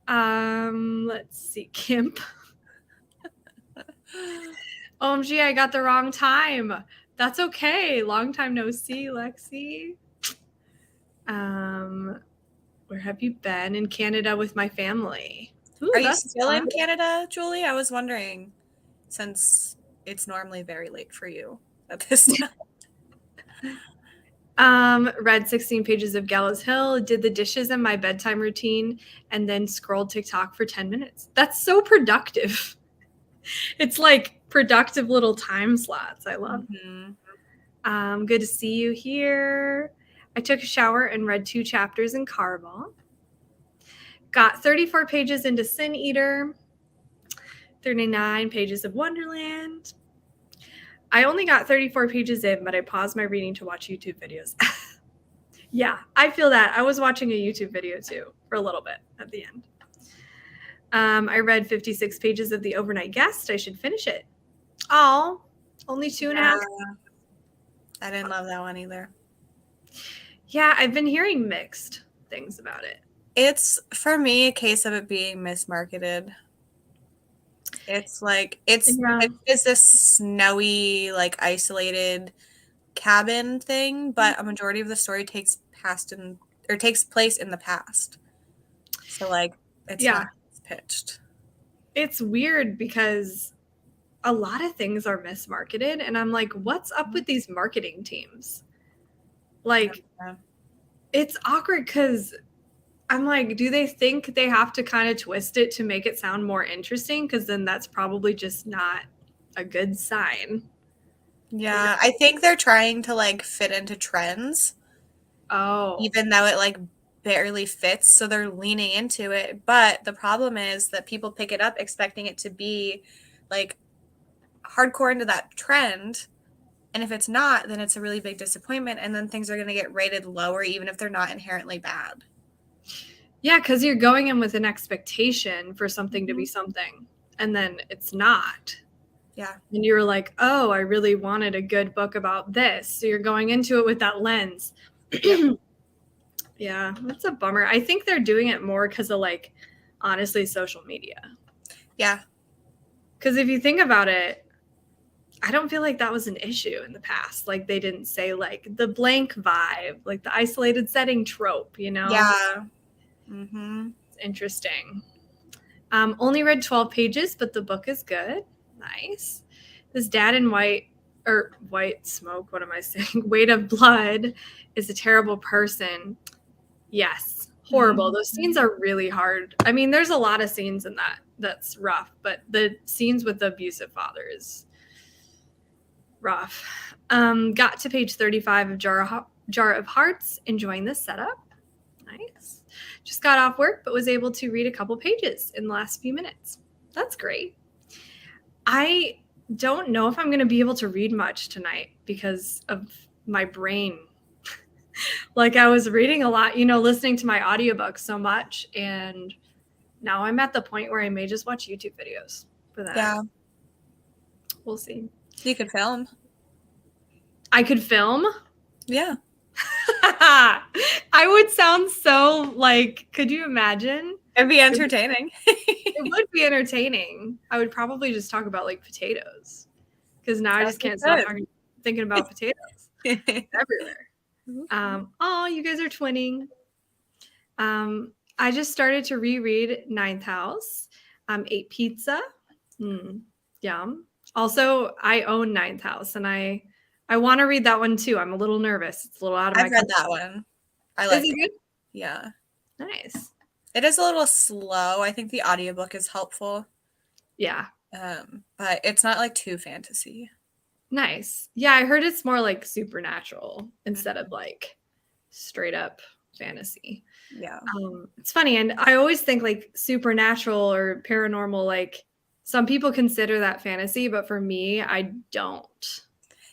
Let's see. Kimp. OMG, I got the wrong time. That's okay. Long time no see, Lexi. Where have you been? In Canada with my family. Ooh, Are you that's still fun. in Canada, Julie? I was wondering, since it's normally very late for you at this time. Read 16 pages of Gallows Hill, did the dishes in my bedtime routine, and then scrolled TikTok for 10 minutes. That's so productive. It's like productive little time slots. I love. Good to see you here. I took a shower and read 2 chapters in Carvel. Got 34 pages into Sin Eater, 39 pages of Wonderland. I only got 34 pages in, but I paused my reading to watch YouTube videos. Yeah, I feel that. I was watching a YouTube video too for a little bit at the end. I read 56 pages of The Overnight Guest. I should finish it. Oh, only 2.5. I didn't love that one either. Yeah, I've been hearing mixed things about it. It's, for me, a case of it being mismarketed. It's like, it's this snowy, like, isolated cabin thing, but a majority of the story takes place in the past. So, like, it's not pitched. It's weird because a lot of things are mismarketed, and I'm like, what's up with these marketing teams? Like, it's awkward because I'm like, do they think they have to kind of twist it to make it sound more interesting? Because then that's probably just not a good sign. Yeah, I think they're trying to, like, fit into trends. Oh. Even though it, like, barely fits, so they're leaning into it. But the problem is that people pick it up expecting it to be, like, hardcore into that trend. And if it's not, then it's a really big disappointment. And then things are going to get rated lower, even if they're not inherently bad. Yeah, because you're going in with an expectation for something to be something, and then it's not. Yeah. And you're like, oh, I really wanted a good book about this. So you're going into it with that lens. Yeah, that's a bummer. I think they're doing it more because of, like, honestly, social media. Yeah. Because if you think about it, I don't feel like that was an issue in the past. Like, they didn't say, like, the blank vibe, like the isolated setting trope, you know? Yeah. Mm-hmm. It's interesting. Only read 12 pages, but the book is good. Nice. This Dad in White Smoke, what am I saying? Weight of Blood is a terrible person. Yes. Horrible. Those scenes are really hard. I mean, there's a lot of scenes in that's rough, but the scenes with the abusive father is rough. Got to page 35 of Jar of Hearts, enjoying this setup. Nice. Just got off work, but was able to read a couple pages in the last few minutes. That's great. I don't know if I'm going to be able to read much tonight because of my brain. Like, I was reading a lot, listening to my audiobooks so much, and now I'm at the point where I may just watch YouTube videos for that. Yeah. We'll see. You could film. I could film? Yeah. I would sound so, like, could you imagine? It'd be entertaining. It would be entertaining. I would probably just talk about, like, potatoes, because now I just can't stop thinking about potatoes everywhere. Oh, you guys are twinning. I just started to reread Ninth House. Ate pizza. Yum. Also, I own Ninth House, and I want to read that one too. I'm a little nervous. It's a little out of my I've read that one. I like it. Good? Yeah. Nice. It is a little slow. I think the audiobook is helpful. Yeah. But it's not, like, too fantasy. Nice. Yeah, I heard it's more like supernatural instead of, like, straight up fantasy. Yeah. It's funny, and I always think, like, supernatural or paranormal, like, some people consider that fantasy, but for me, I don't.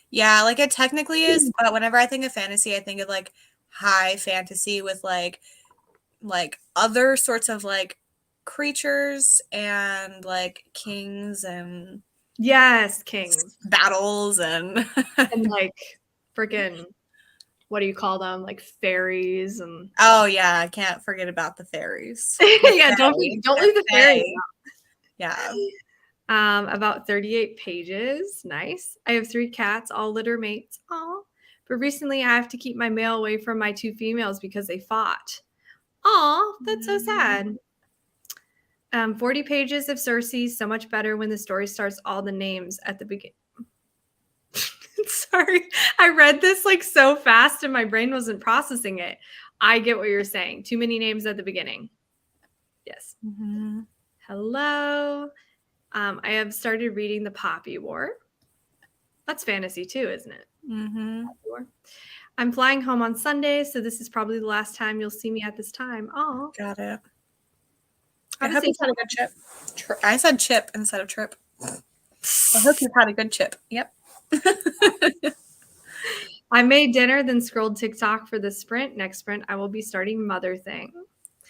Yeah, like, it technically is, but whenever I think of fantasy, I think of, like, high fantasy with, like other sorts of, like, creatures and, like, kings and Yes, kings. battles and like, freaking, what do you call them? Like, fairies and oh yeah, I can't forget about the fairies. Yeah, don't leave the fairies out. Yeah. About 38 pages. Nice. I have 3 cats, all litter mates. Aw. But recently I have to keep my male away from my 2 females because they fought. Aw, that's so sad. 40 pages of Cersei, so much better when the story starts all the names at the beginning. Sorry, I read this, like, so fast and my brain wasn't processing it. I get what you're saying. Too many names at the beginning. Yes. Hello. I have started reading The Poppy War. That's fantasy too, isn't it? Mm-hmm. I'm flying home on Sunday, so this is probably the last time you'll see me at this time. Oh, Got it. how I to hope say you've had a good chip. I said chip instead of trip. I hope you've had a good chip. Yep. I made dinner, then scrolled TikTok for the sprint. Next sprint, I will be starting Mother Thing.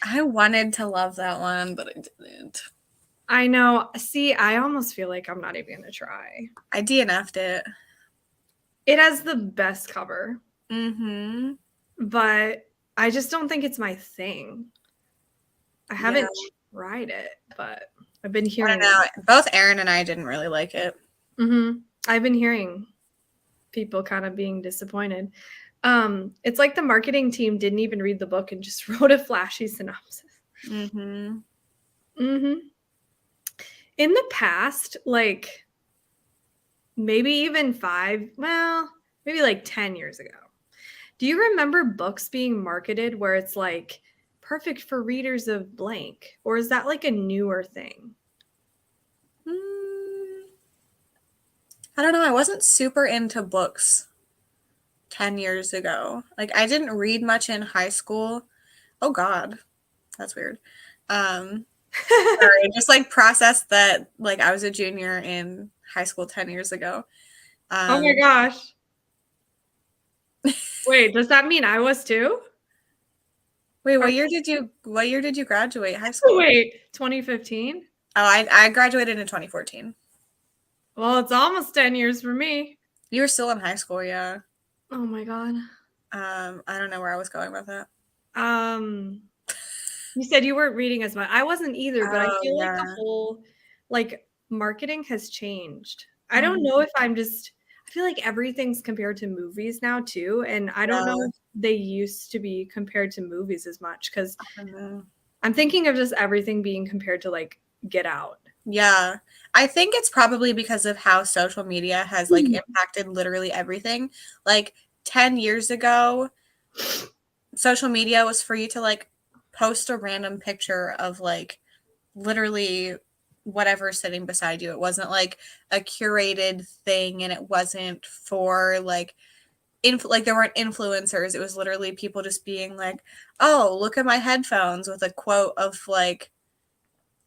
I wanted to love that one, but I didn't. I know. See, I almost feel like I'm not even going to try. I DNF'd it. It has the best cover. Mm-hmm. But I just don't think it's my thing. I haven't tried it, but I've been I hearing. don't know. Both Aaron and I didn't really like it. I've been hearing people kind of being disappointed. It's like the marketing team didn't even read the book and just wrote a flashy synopsis. Mm-hmm. In the past, like maybe even maybe like 10 years ago, do you remember books being marketed where it's like perfect for readers of blank? Or is that like a newer thing? I don't know. I wasn't super into books 10 years ago. Like, I didn't read much in high school. Oh, God. That's weird. Sorry, just like process that, like, I was a junior in high school 10 years ago. Oh my gosh. Wait, does that mean I was too? Wait, what year did you graduate high school? Wait, 2015? Oh, I graduated in 2014. Well, it's almost 10 years for me. You were still in high school, yeah. Oh my god. I don't know where I was going with that. You said you weren't reading as much. I wasn't either, but I Oh, feel like the yeah. whole like marketing has changed. I don't know if I feel like everything's compared to movies now too, and I don't know if they used to be compared to movies as much cuz I don't know. I'm thinking of just everything being compared to like Get Out. Yeah. I think it's probably because of how social media has like impacted literally everything. Like 10 years ago, social media was for you to like post a random picture of like literally whatever sitting beside you. It wasn't like a curated thing and it wasn't for like like there weren't influencers. It was literally people just being like, "Oh, look at my headphones," with a quote of like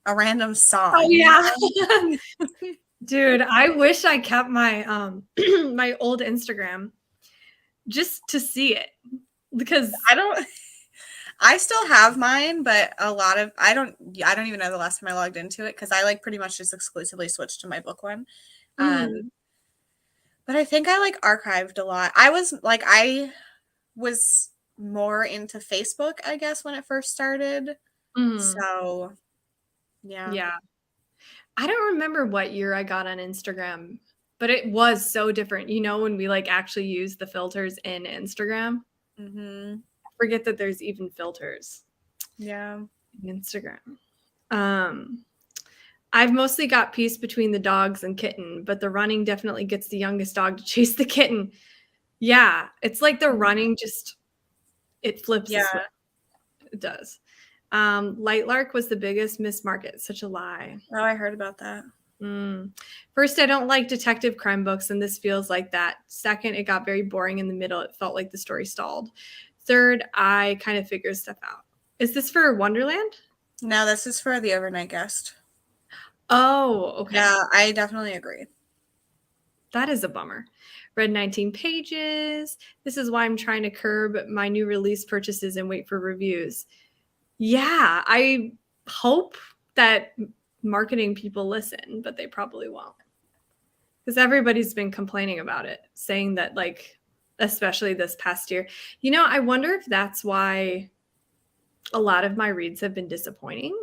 a random Oh song. yeah. Dude, I wish I kept my my old Instagram just to see it because I still have mine, but a lot of I don't even know the last time I logged into it because I like pretty much just exclusively switched to my book one. But I think I like archived a lot. I was more into Facebook, I guess, when it first started. So yeah. Yeah. I don't remember what year I got on Instagram, but it was so different. You know, when we like actually use the filters in Instagram. Mm-hmm. Forget that there's even filters. Yeah. In Instagram. I've mostly got peace between the dogs and kitten, but the running definitely gets the youngest dog to chase the kitten. Yeah, it's like the running just it flips the switch. It does. Light Lark was the biggest miss market. Such a lie. Oh, I heard about that. First, I don't like detective crime books, and this feels like that. Second, it got very boring in the middle. It felt like the story stalled. Third, I kind of figured stuff out. Is this for Wonderland? No, this is for the overnight guest. Oh, okay. Yeah, I definitely agree. That is a bummer. Read 19 pages. This is why I'm trying to curb my new release purchases and wait for reviews. Yeah, I hope that marketing people listen, but they probably won't. Because everybody's been complaining about it, saying that, like, especially this past year. You know, I wonder if that's why a lot of my reads have been disappointing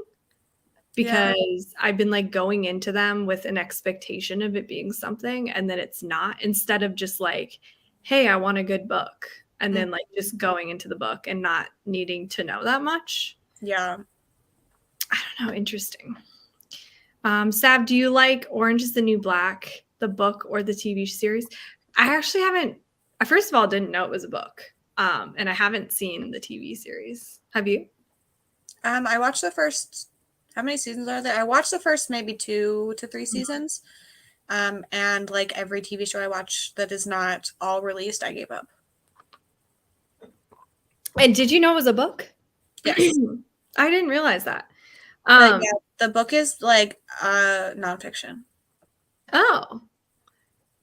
because I've been like going into them with an expectation of it being something and then it's not, instead of just like, hey, I want a good book. And then like just going into the book and not needing to know that much. Yeah. I don't know. Interesting. Sav, do you like Orange is the New Black, the book or the TV series? I actually haven't, I first of all didn't know it was a book. And I haven't seen the TV series. Have you? I watched the first, how many seasons are there? I watched the first maybe 2 to 3 seasons. And like every TV show I watch that is not all released, I gave up. And did you know it was a book? Yes. I didn't realize that. But yeah, the book is like nonfiction. Oh. Or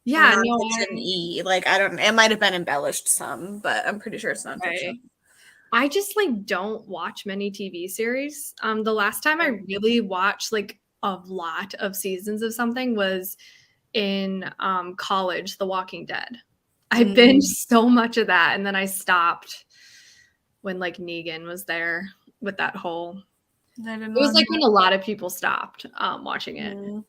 Yeah, no, nonfiction-y. Like I don't, it might have been embellished some, but I'm pretty sure it's nonfiction. right. I just like don't watch many TV series. The last time I really watched like a lot of seasons of something was in college, The Walking Dead. I binged so much of that, and then I stopped when like Negan was there with that whole. It was like when a lot of people stopped watching it.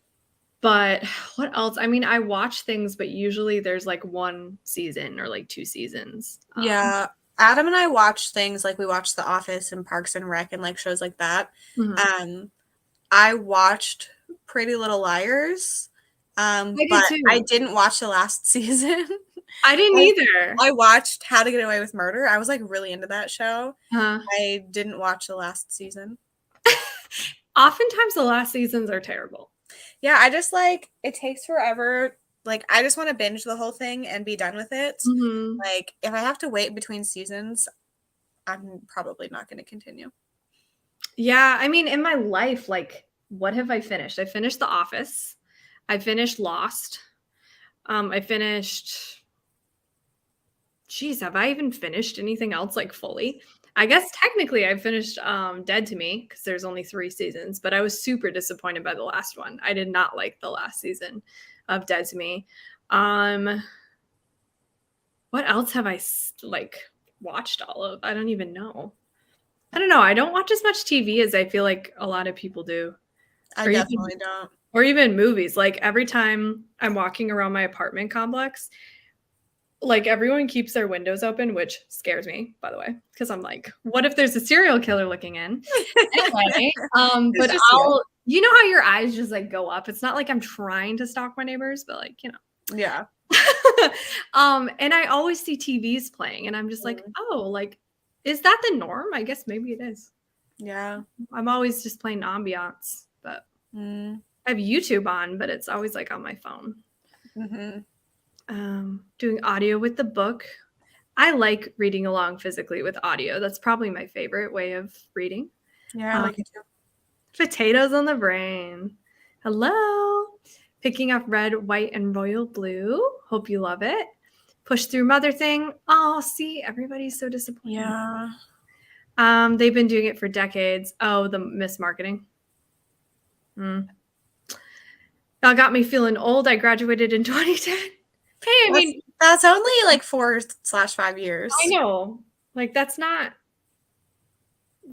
But what else? I mean, I watch things, but usually there's like one season or like 2 seasons. Yeah. Adam and I watch things like we watch The Office and Parks and Rec and like shows like that. I watched Pretty Little Liars, but I didn't watch the last season. I didn't either. I watched How to Get Away with Murder. I was like really into that show. Uh-huh. I didn't watch the last season. Oftentimes the last seasons are terrible. Yeah, I just like it takes forever. Like I just want to binge the whole thing and be done with it. Like if I have to wait between seasons, I'm probably not going to continue. Yeah, I mean, in my life, like, what have I finished? I finished The Office. I finished Lost. I finished. Geez, have I even finished anything else like fully? I guess technically I finished Dead to Me because there's only 3 seasons, but I was super disappointed by the last one. I did not like the last season of Dead to Me. What else have I like watched all of? I don't even know. I don't know. I don't watch as much TV as I feel like a lot of people do. I definitely don't. Or even movies. Like every time I'm walking around my apartment complex, like everyone keeps their windows open, which scares me, by the way, because I'm like, what if there's a serial killer looking in? Anyway, but you know how your eyes just like go up. It's not like I'm trying to stalk my neighbors, but like, you know. Yeah. And I always see TVs playing, and I'm just like, oh, like, is that the norm? I guess maybe it is. Yeah. I'm always just playing Ambiance, but I have YouTube on, but it's always like on my phone. Doing audio with the book. I like reading along physically with audio. That's probably my favorite way of reading. Yeah, I like it too. Potatoes on the brain. Hello. Picking up red, white, and royal blue. Hope you love it. Push through mother thing. Oh, see, everybody's so disappointed. Yeah. They've been doing it for decades. Oh, the mismarketing. Y'all got me feeling old. I graduated in 2010. Hey, I mean, that's only like 4/5 years. I know. Like that's not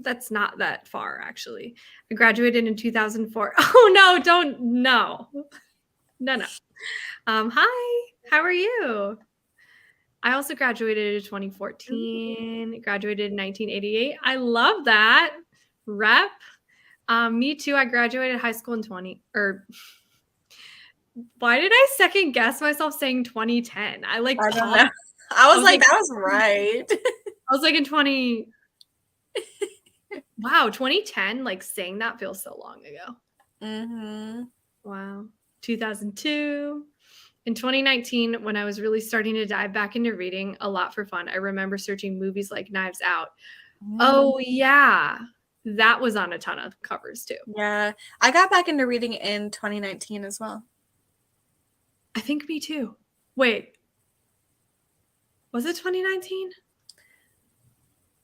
that far, actually. I graduated in 2004. Oh no, no. Hi, how are you? I also graduated in 2014, graduated in 1988. I love that. Rep. Me too. I graduated high school in why did I second guess myself saying 2010? I don't know. I was like, that was right. I was like in 20. Wow, 2010, like saying that feels so long ago. Wow. 2002. In 2019, when I was really starting to dive back into reading a lot for fun, I remember searching movies like Knives Out. Oh, yeah. That was on a ton of covers too. Yeah. I got back into reading in 2019 as well. I think me too. Wait. Was it 2019?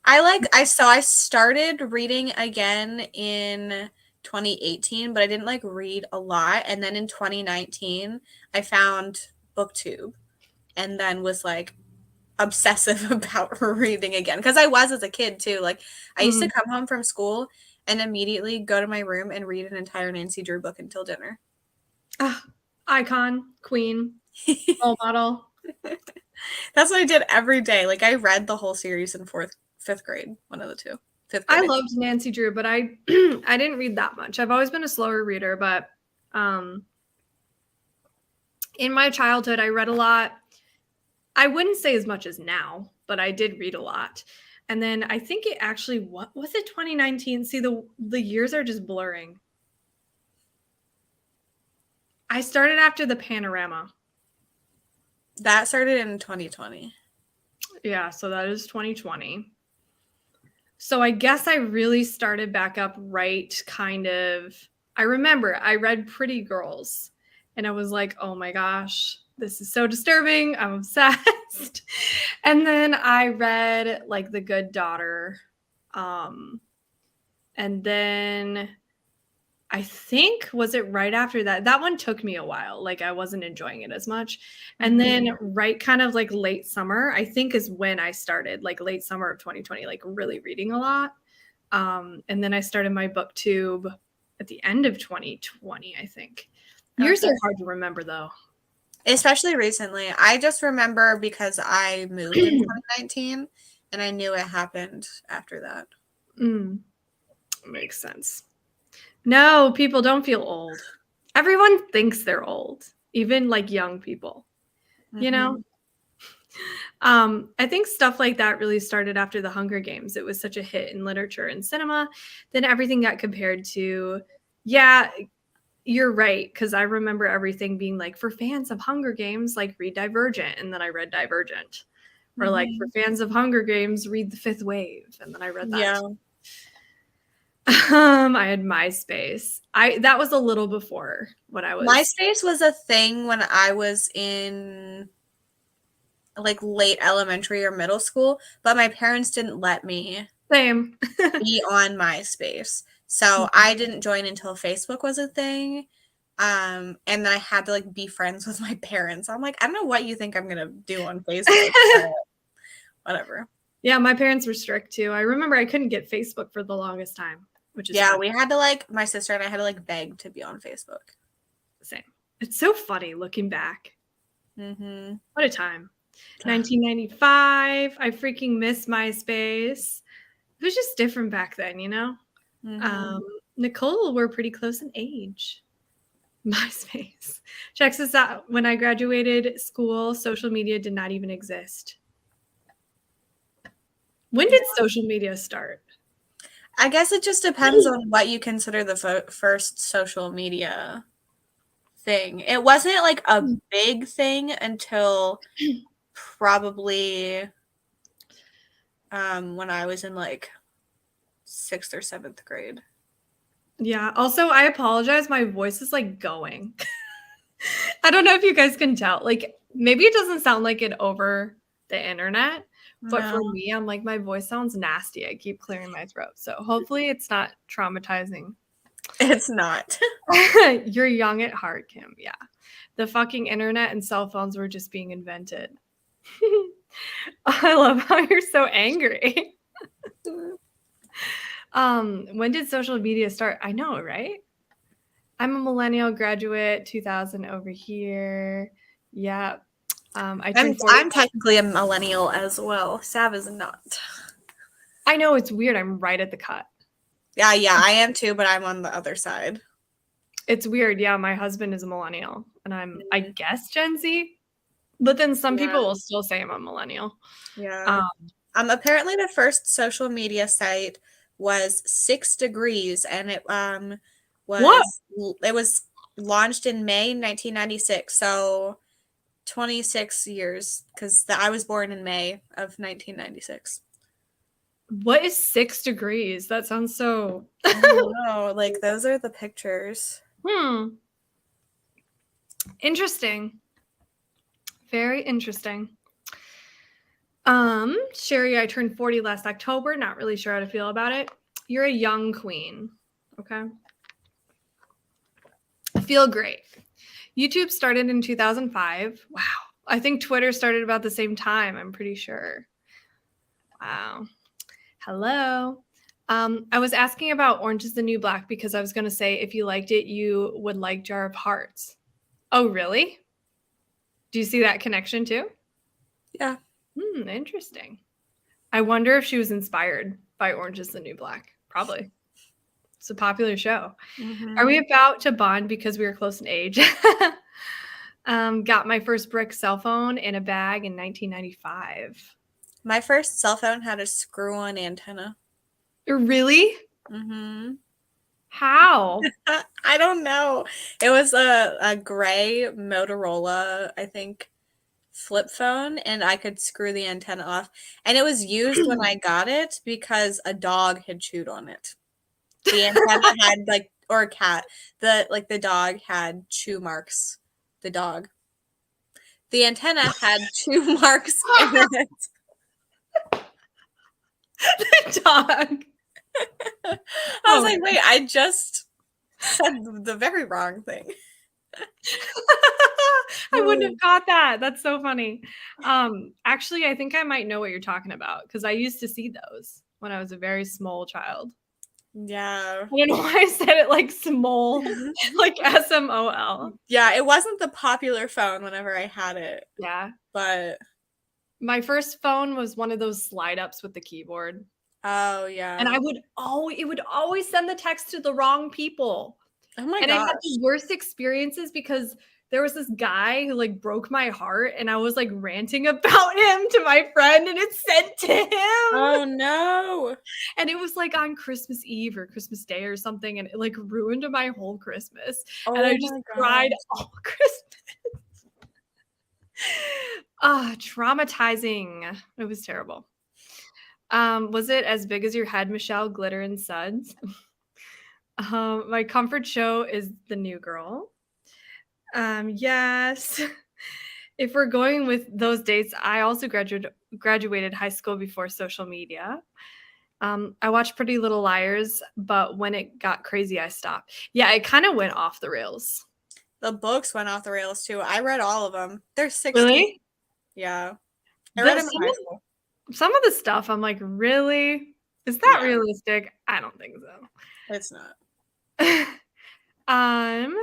I started reading again in 2018, but I didn't like read a lot. And then in 2019, I found BookTube and then was like obsessive about reading again. Because I was as a kid too. Like I used to come home from school and immediately go to my room and read an entire Nancy Drew book until dinner. Icon, queen, role model. That's what I did every day. Like I read the whole series in fifth grade, one of the two. Fifth grade. I loved Nancy Drew, but I didn't read that much. I've always been a slower reader, but in my childhood, I read a lot. I wouldn't say as much as now, but I did read a lot. And then I think it actually, what was it, 2019? See, the years are just blurring. I started after the Panorama. That started in 2020. Yeah, so that is 2020. So I guess I really started back up right kind of. I remember I read Pretty Girls and I was like, oh my gosh, this is so disturbing. I'm obsessed. And then I read like The Good Daughter. And then I think, was it right after that? That one took me a while. Like I wasn't enjoying it as much. And then right kind of like late summer, I think is when I started, like late summer of 2020, like really reading a lot. And then I started my booktube at the end of 2020, I think. Years are hard to remember though. Especially recently. I just remember because I moved in 2019 and I knew it happened after that. Makes sense. No, people don't feel old. Everyone thinks they're old, even like young people, you know? I think stuff like that really started after the Hunger Games. It was such a hit in literature and cinema. Then everything got compared to, yeah, you're right. Cause I remember everything being like, for fans of Hunger Games, like read Divergent. And then I read Divergent. Or like for fans of Hunger Games, read The Fifth Wave. And then I read that. Yeah. I had MySpace. That was a little before when I was. MySpace was a thing when I was in like late elementary or middle school, but my parents didn't let me Same. be on MySpace. So I didn't join until Facebook was a thing. And then I had to like be friends with my parents. I'm like, I don't know what you think I'm gonna do on Facebook. Whatever. Yeah, my parents were strict too. I remember I couldn't get Facebook for the longest time, which is yeah, funny. We had to like my sister and I had to like beg to be on Facebook. Same. It's so funny looking back. What a time. 1995. I freaking miss MySpace. It was just different back then, you know? Nicole, we're pretty close in age. MySpace. Checks this out. When I graduated school, social media did not even exist. When did social media start? I guess it just depends on what you consider the first social media thing. It wasn't like a big thing until probably when I was in like 6th or 7th grade. Yeah. Also, I apologize. My voice is like going. I don't know if you guys can tell. Like, maybe it doesn't sound like it over the internet, but for me, I'm like, my voice sounds nasty. I keep clearing my throat. So hopefully it's not traumatizing. It's not. You're young at heart, Kim. Yeah. The fucking internet and cell phones were just being invented. I love how you're so angry. When did social media start? I know, right? I'm a millennial graduate, 2000 over here. Yeah. I'm technically a millennial as well. Sav is not. I know, it's weird. I'm right at the cut. Yeah, I am too, but I'm on the other side. It's weird. Yeah, my husband is a millennial, and I'm, I guess, Gen Z. But then some people will still say I'm a millennial. Yeah. Apparently the first social media site was 6 Degrees, and it was launched in May 1996. So 26 years, because I was born in May of 1996. What is 6 Degrees? That sounds so. I don't know. Like, those are the pictures. Interesting. Very interesting. Sherry, I turned 40 last October. Not really sure how to feel about it. You're a young queen. Okay. I feel great. YouTube started in 2005. Wow. I think Twitter started about the same time. I'm pretty sure. Wow. Hello. I was asking about Orange is the New Black because I was going to say if you liked it, you would like Jar of Hearts. Oh, really? Do you see that connection too? Yeah. Interesting. I wonder if she was inspired by Orange is the New Black. Probably. It's a popular show. Are we about to bond because we were close in age? Got my first brick cell phone in a bag in 1995. My first cell phone had a screw-on antenna. Really? How? I don't know. It was a gray Motorola, I think, flip phone, and I could screw the antenna off. And it was used when I got it because a dog had chewed on it. The antenna had like, or a cat. The dog had chew marks. The dog. The antenna had chew marks in it. The dog. I Oh was my like, wait, I just said the very wrong thing. I wouldn't have caught that. That's so funny. Actually, I think I might know what you're talking about because I used to see those when I was a very small child. Yeah. I don't know why I said it like small, like SMOL. Yeah, it wasn't the popular phone whenever I had it, Yeah. but My first phone was one of those slide ups with the keyboard. oh And yeah. it would always send the text to the wrong people. Oh my And I had gosh. the worst experiences because there was this guy who like broke my heart and I was like ranting about him to my friend and it sent to him. Oh no. And it was like on Christmas Eve or Christmas Day or something and it like ruined my whole Christmas. And I Oh just my cried gosh. all Christmas. Ah, traumatizing. It was terrible. Was it as big as your head, Michelle? Glitter and suds. My comfort show is The New Girl. Yes. If we're going with those dates, I also graduated high school before social media. I watched Pretty Little Liars, but when it got crazy, I stopped. Yeah, it kind of went off the rails. The books went off the rails too. I read all of them. There's 60. Really? Yeah. I read The, them in high school. some of the stuff, I'm like, really? Is that Yeah, realistic? I don't think it's not. so. um,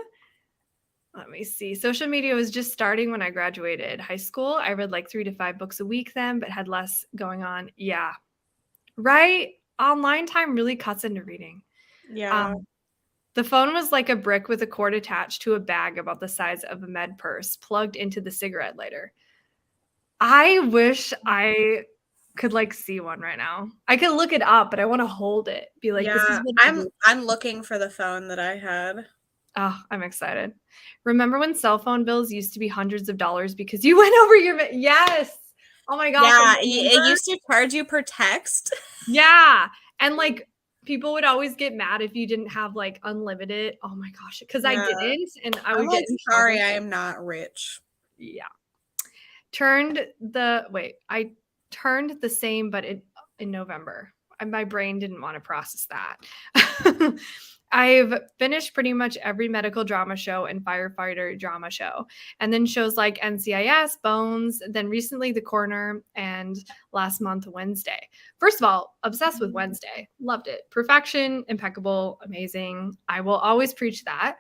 Let me see. Social media was just starting when I graduated high school. I read like 3 to 5 books a week then, but had less going on. Yeah. Right? Online time really cuts into reading. Yeah. Um, the phone was like a brick with a cord attached to a bag about the size of a med purse plugged into the cigarette lighter. I wish I could like see one right now. I could look it up, but I want to hold it. Be like, this is Yeah. what it I'm looking for the phone that I had. Oh, I'm excited. Remember when cell phone bills used to be hundreds of dollars because you went over your yes. Oh my gosh, and Yeah, it remember? used to charge you per text. Yeah. And like people would always get mad if you didn't have like unlimited. Oh my gosh, because I Yeah. didn't and I I'm would get like, in sorry, trouble. I am not rich. Yeah. I turned the same, but in November. My brain didn't want to process that. I've finished pretty much every medical drama show and firefighter drama show, and then shows like NCIS, Bones, then recently The Coroner, and last month Wednesday. First of all, obsessed with Wednesday, loved it. Perfection, impeccable, amazing. I will always preach that.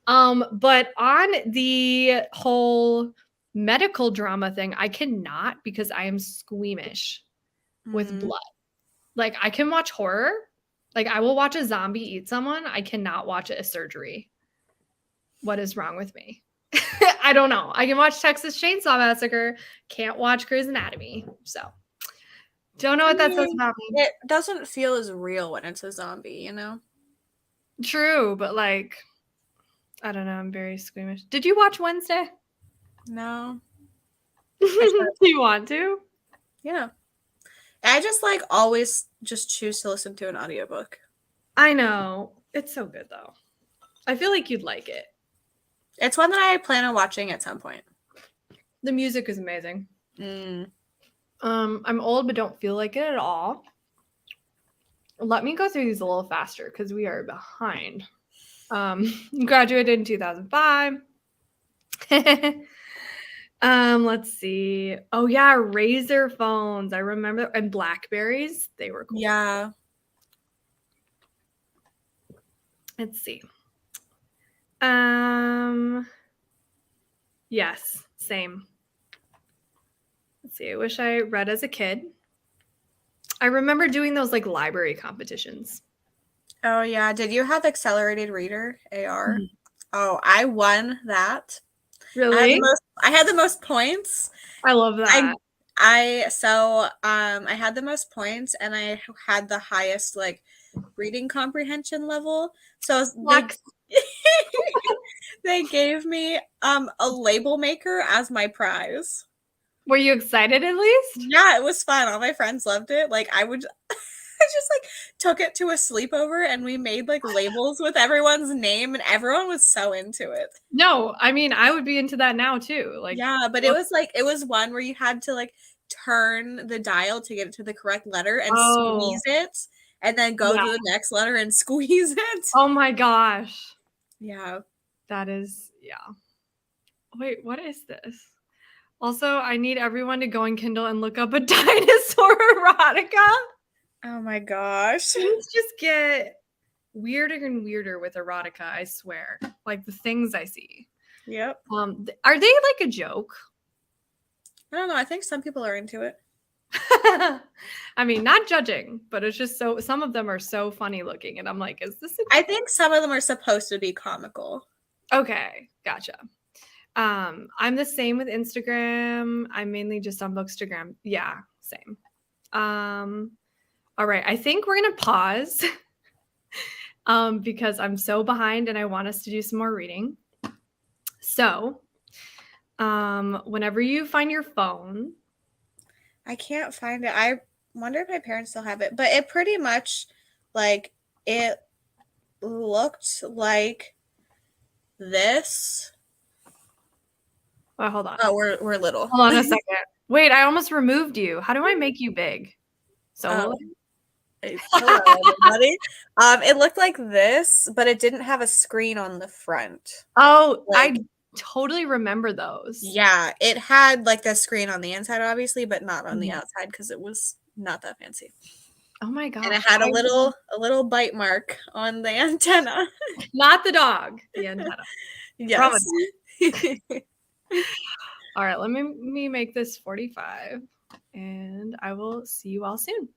But on the whole medical drama thing, I cannot because I am squeamish with Mm. blood. Like I can watch horror. Like I will watch a zombie eat someone. I cannot watch a surgery. What is wrong with me? I don't know. I can watch Texas Chainsaw Massacre, can't watch Grey's Anatomy. So don't know I what that says mean, about me. it doesn't feel as real when it's a zombie, you know? True, but like I don't know. I'm very squeamish. Did you watch Wednesday? No. Do you want to? Yeah. I just like always just choose to listen to an audiobook. I know. It's so good though. I feel like you'd like it. It's one that I plan on watching at some point. The music is amazing. Mm. I'm old but don't feel like it at all. Let me go through these a little faster because we are behind. Graduated in 2005. Let's see. Oh yeah, Razor phones. I remember, and Blackberries. They were cool. Yeah. Let's see. Yes, same. Let's see. I wish I read as a kid. I remember doing those like library competitions. Oh yeah. Did you have accelerated reader AR? Mhm. Oh, I won that. Really? I had the most points. I love I that. I had the most points and I had the highest like reading comprehension level. So they Flex. they gave me a label maker as my prize. Were you excited at least? Yeah, it was fun. All my friends loved it. Like I would I just like took it to a sleepover and we made like labels with everyone's name and everyone was so into it. No, I mean, I would be into that now too. Like, Yeah, but it was one where you had to like turn the dial to get it to the correct letter and oh, squeeze it and then go yeah. to the next letter and squeeze it. Oh my gosh. Yeah. That is, yeah. Wait, what is this? Also, I need everyone to go on Kindle and look up a dinosaur erotica. Oh my gosh. Things just get weirder and weirder with erotica, I swear. Like the things I see. Yep. Are they like a joke? I don't know. I think some people are into it. I mean, not judging, but it's just so some of them are so funny looking, and I'm like, is this a I think some of them are supposed to be comical. okay? Gotcha. I'm the same with Instagram. I'm mainly just on Bookstagram. Yeah, same. All right. I think we're gonna pause because I'm so behind and I want us to do some more reading. So, whenever you find your phone, I can't find it. I wonder if my parents still have it, but it pretty much like it looked like this. oh, hold on. Oh, we're little. Hold on a second. Wait, I almost removed you. How do I make you big? So Oh, hello everybody. It looked like this, but it didn't have a screen on the front. oh, Like, I totally remember those. yeah, it had like the screen on the inside, obviously, but not on the Mhm. outside because it was not that fancy. Oh my And it gosh. had a little bite mark on the antenna. Not the dog, the antenna. Yes. Promise. All right, let me make this 45 and I will see you all soon.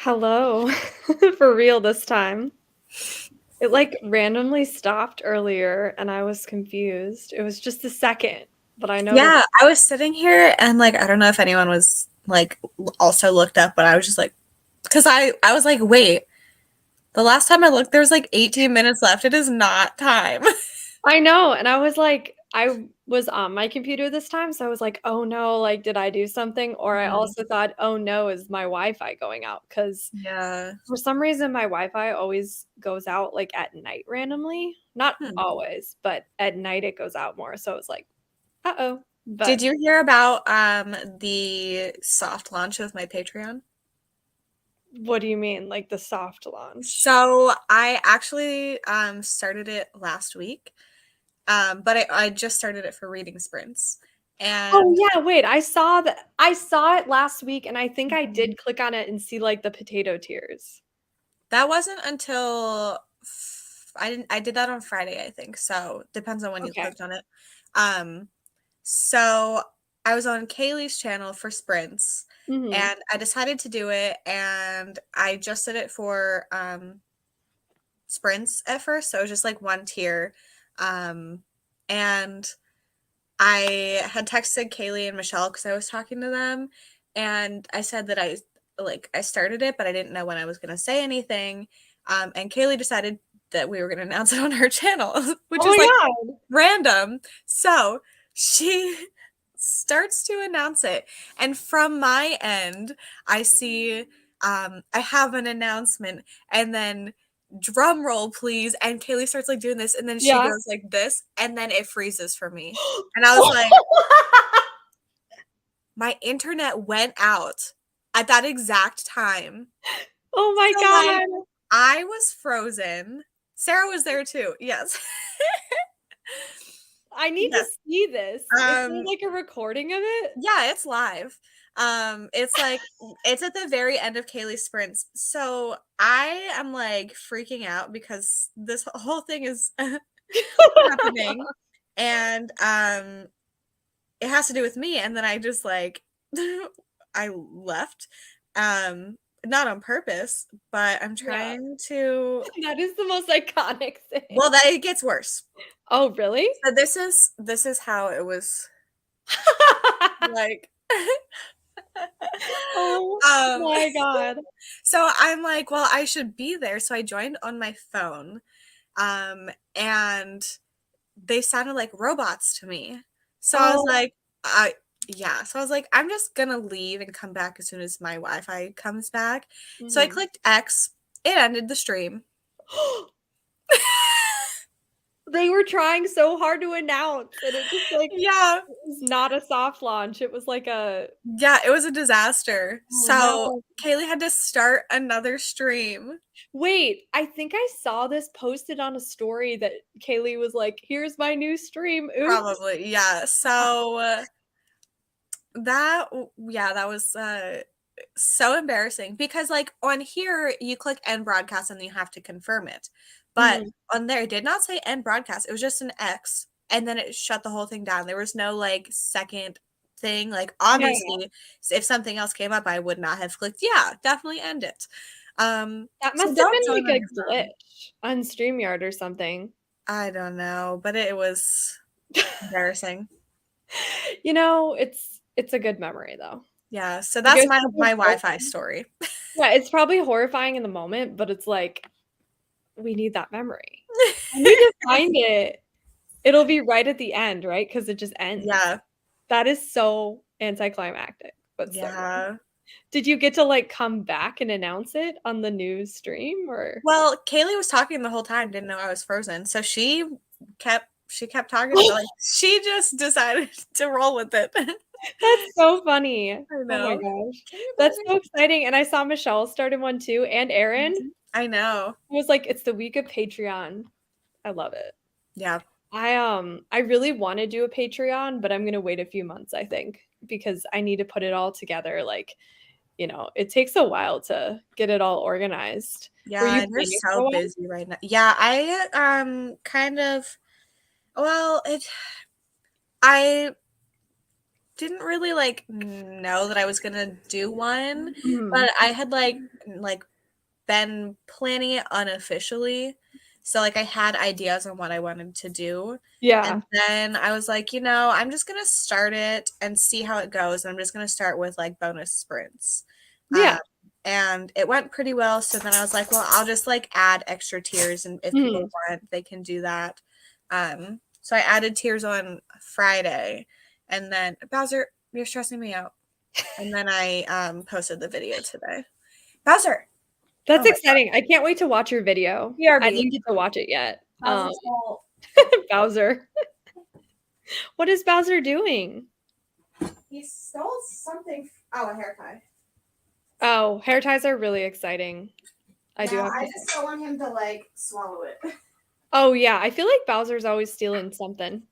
Hello. For real this time. It like randomly stopped earlier and I was confused. It was just a second, but I noticed. Yeah, I was sitting here and like I don't know if anyone was like also looked up, but I was just like because I was like, wait, the last time I looked there was like 18 minutes left. It is not time. I know. And I was like, I was on my computer this time. So I was like, oh no, like, did I do something? Or I Mhm. also thought, oh no, is my Wi Fi going out? Because Yeah. for some reason, my Wi Fi always goes out like at night randomly. Not Hmm. always, but at night it goes out more. So I was like, uh oh. Did But you hear about the soft launch of my Patreon? what do you mean? Like the soft launch? So I actually started it last week. But I just started it for reading sprints. Oh And yeah, wait. I saw it last week and I think I Mhm. did click on it and see like the potato tears. That wasn't until I did that on Friday, I think. So depends on when you Okay. clicked on it. Um, so I was on Kaylee's channel for sprints Mhm. and I decided to do it and I just did it for sprints at first. So it was just like one tier. Um, and I had texted Kaylee and Michelle because I was talking to them, and I said that I started it, but I didn't know when I was gonna say anything. And Kaylee decided that we were gonna announce it on her channel, which Oh is my like God. random. So she starts to announce it, and from my end, I see I have an announcement, and then drum roll please, and Kaylee starts like doing this and then she Yeah. goes like this and then it freezes for me and I was like my internet went out at that exact time. Oh my So like God. I was frozen. Sarah was there too. Yes. I need to Yes. see this. Is there Um like a recording of it? yeah, it's live. It's like it's at the very end of Kaylee's sprints. So I am like freaking out because this whole thing is happening and it has to do with me and then I just like I left not on purpose, but I'm Yeah. trying to That is the most iconic thing. well that it gets worse. Oh, really? So this is how it was like Oh um my God. so I'm like, well, I should be there. So I joined on my phone. And they sounded like robots to me. So I was Oh. like, I yeah. So I was like, I'm just gonna leave and come back as soon as my Wi-Fi comes back. So I Mhm. clicked X. It ended the stream. They were trying so hard to announce, and it just, like, Yeah. was not a soft launch, it was like a Yeah, it was a disaster. oh, So no. Kaylee had to start another stream. Wait, I think I saw this posted on a story that Kaylee was like, "Here's my new stream, oops." Probably, yeah. So that was so embarrassing because like on here you click end broadcast and you have to confirm it. But Mhm. on there it did not say end broadcast. It was just an X and then it shut the whole thing down. There was no like second thing. Like Yeah, yeah. obviously if something else came up I would not have clicked yeah, definitely end it. That So must have don't been join like on a your phone. glitch on StreamYard or something. I don't know, but it was embarrassing. You know, it's a good memory, though. Yeah, so Like, that's it's my probably Wi-Fi story. yeah, it's probably horrifying in the moment, but it's like, we need that memory. I need to find it. It'll be right at the end, right? Because it just ends. Yeah. That is so anticlimactic, but so good. Yeah. Did you get to, like, come back and announce it on the news stream or Well, Kaylee was talking the whole time, didn't know I was frozen. So she kept talking, like she just decided to roll with it. That's so funny. I Oh my know. gosh. Can you That's believe so exciting, and I saw Michelle started one too, and it? Erin. I know. It was like, "It's the week of Patreon." I love it. Yeah. I really wanna do a Patreon, but I'm gonna wait a few months, I think, because I need to put it all together, like, it takes a while to get it all organized. Were you Yeah, and you're planning for so a while? busy right now. Yeah, I kind of well, it I didn't really like know that I was gonna do one, Mhm. but I had like been planning it unofficially. So like I had ideas on what I wanted to do. Yeah. And then I was like, you know, I'm just gonna start it and see how it goes. And I'm just gonna start with like bonus sprints. Yeah. Um, and it went pretty well. So then I was like, well, I'll just like add extra tiers, and if people Mhm. want, they can do that. So I added tiers on Friday, and then Bowser, you're stressing me out. And then I posted the video today. Bowser. That's Oh my exciting. I can't wait to watch your video. I BRB. didn't get to watch it yet. Bowser's all Bowser. What is Bowser doing? he stole something. Oh, a hair tie. Oh, hair ties are really exciting. I do Now have I to just say. don't want him to like swallow it. Oh yeah, I feel like Bowser's always stealing something.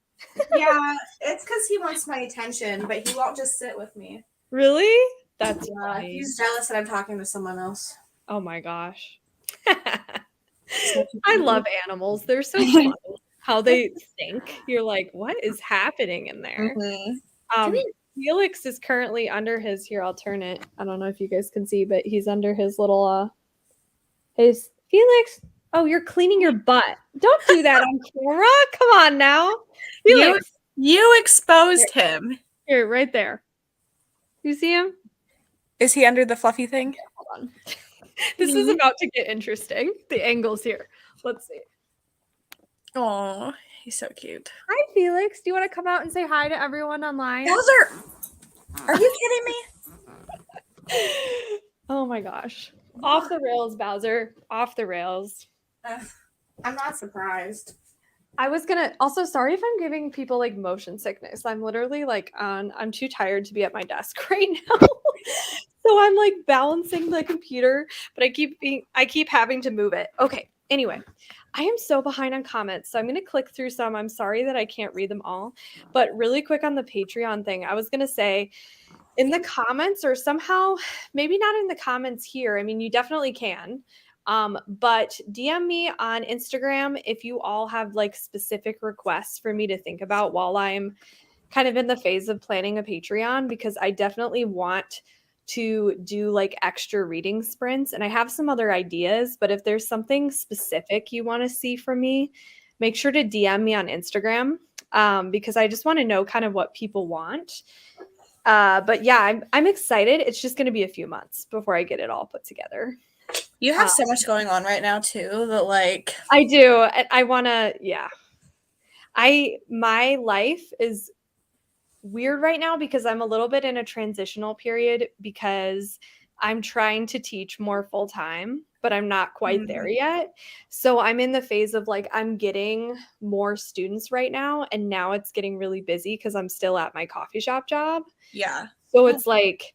Yeah, it's because he wants my attention, but he won't just sit with me. Really? That's Yeah, funny. he's jealous that I'm talking to someone else. Oh my gosh. Such a I love cutie. animals. They're so funny. How they think. You're like, what is happening in there? Mhm. Come Um, here. Felix is currently under his here, I'll turn it. I don't know if you guys can see, but he's under his little his Felix. Oh, you're cleaning your butt. Don't do that on camera. Come on now. You Felix. you exposed him. Here, right there. You see him? Is he under the fluffy thing? Hold on. This is about to get interesting. The angles here. Let's see. Oh, he's so cute. Hi, Felix. Do you want to come out and say hi to everyone online? Bowser, are you kidding me? Oh my gosh. Off the rails, Bowser. Off the rails. I'm not surprised. I was gonna also sorry if I'm giving people like motion sickness. I'm literally like I'm too tired to be at my desk right now. So I'm like balancing the computer, but I keep having to move it. Okay. Anyway, I am so behind on comments. So I'm gonna click through some. I'm sorry that I can't read them all. But really quick on the Patreon thing, I was gonna say in the comments or somehow, maybe not in the comments here. I mean, you definitely can. But DM me on Instagram if you all have like specific requests for me to think about while I'm kind of in the phase of planning a Patreon, because I definitely want to do like extra reading sprints and I have some other ideas. But if there's something specific you want to see from me, make sure to DM me on Instagram, because I just want to know kind of what people want. But yeah, I'm excited. It's just going to be a few months before I get it all put together. You have so much going on right now too that like I do. I want to, yeah. My life is weird right now because I'm a little bit in a transitional period because I'm trying to teach more full time, but I'm not quite there yet. So I'm in the phase of like, I'm getting more students right now. And now it's getting really busy because I'm still at my coffee shop job. yeah. So it's like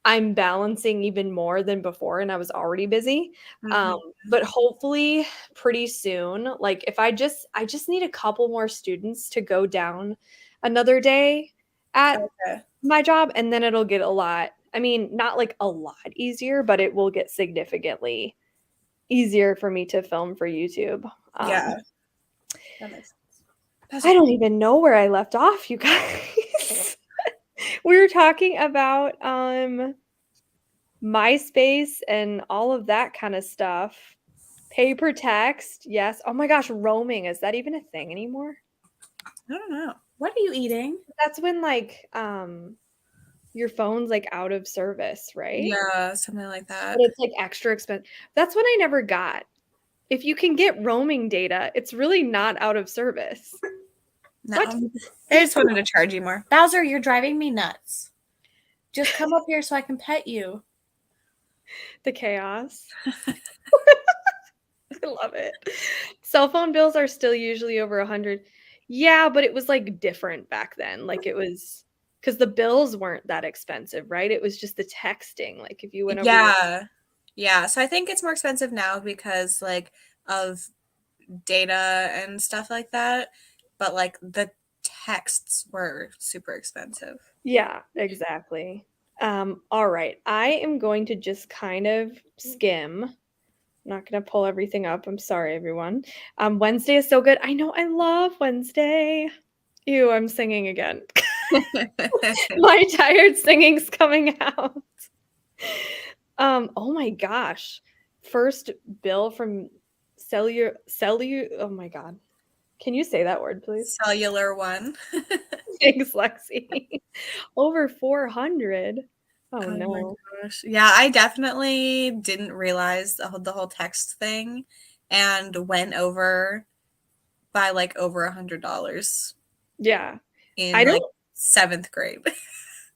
I'm balancing even more than before, and I was already busy. Mhm. But hopefully pretty soon, like if I just need a couple more students to go down another day at Okay. my job, and then it'll get a lot. I mean, not like a lot easier, but it will get significantly easier for me to film for YouTube. Yeah. That makes sense. I don't even know where I left off, you guys. We were talking about MySpace and all of that kind of stuff. Pay per text, yes. Oh my gosh, roaming, is that even a thing anymore? I don't know. What are you eating? That's when like your phone's like out of service, right? Yeah, something like that. But it's like extra expensive. That's what I never got. If you can get roaming data, it's really not out of service. No. What? I just wanted to charge you more. Bowser, you're driving me nuts. Just come up here so I can pet you. The chaos. I love it. Cell phone bills are still usually over 100. Yeah, but it was like different back then. Like it was because the bills weren't that expensive, right? It was just the texting. Like if you went over your Yeah. Yeah. So I think it's more expensive now because like of data and stuff like that. But like the texts were super expensive. Yeah, exactly. All right. I am going to just kind of skim. I'm not gonna pull everything up. I'm sorry, everyone. Wednesday is so good. I know I love Wednesday. Ew, I'm singing again. My tired singing's coming out. Oh my gosh. First bill from cellular oh my god. Can you say that word, please? Cellular one. Thanks, Lexi. Over 400. Oh Oh my no. gosh. Yeah, I definitely didn't realize the whole text thing and went over by like over $100 Yeah. in I like don't 7th grade.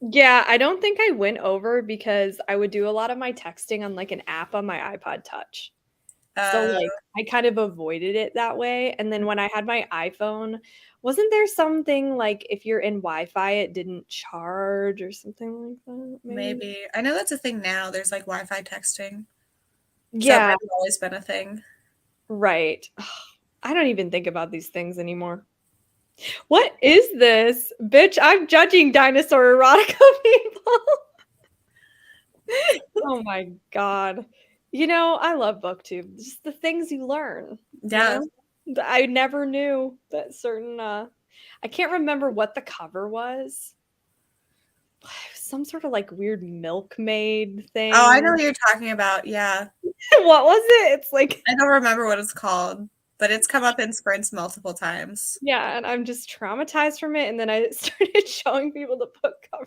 yeah, I don't think I went over because I would do a lot of my texting on like an app on my iPod Touch. So, Uh, like, I kind of avoided it that way, and then when I had my iPhone, wasn't there something like if you're in Wi-Fi, it didn't charge or something like that, maybe? maybe. I know that's a thing now. There's like Wi-Fi texting. So it Yeah, might have always been a thing. right. I don't even think about these things anymore. What is this? Bitch, I'm judging dinosaur erotica people. Oh my god. You know, I love booktube. Just the things you learn, you Yeah. know? I never knew that certain I can't remember what the cover was. It was some sort of like weird milkmaid Oh, I know thing. what you're talking about. Yeah. What was it? It's like I don't remember what it's called, but it's come up in sprints multiple times. yeah, and I'm just traumatized from it and then I started showing people the book cover.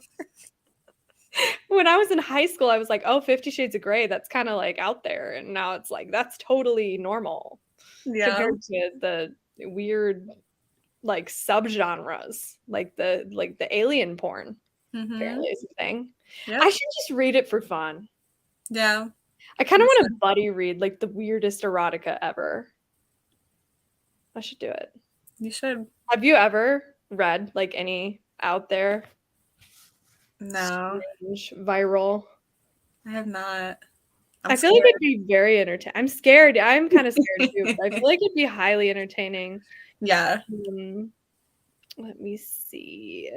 When I was in high school, I was like, "Oh, 50 Shades of Grey, that's kind of like out there." And now it's like that's totally normal Yeah. compared to the weird like subgenres, like the alien porn Mm-hmm. apparently is a thing. I Yep. should just read it for fun. Yeah. I kind of You want should. to buddy read like the weirdest erotica ever. I should do it. You should. Have you ever read like any out there No, strange viral? I have not. I'm I feel like scared. it'd be very entertaining. I'm scared. I'm kind of scared too, but I feel like it'd be highly entertaining. Yeah. Um, let me see.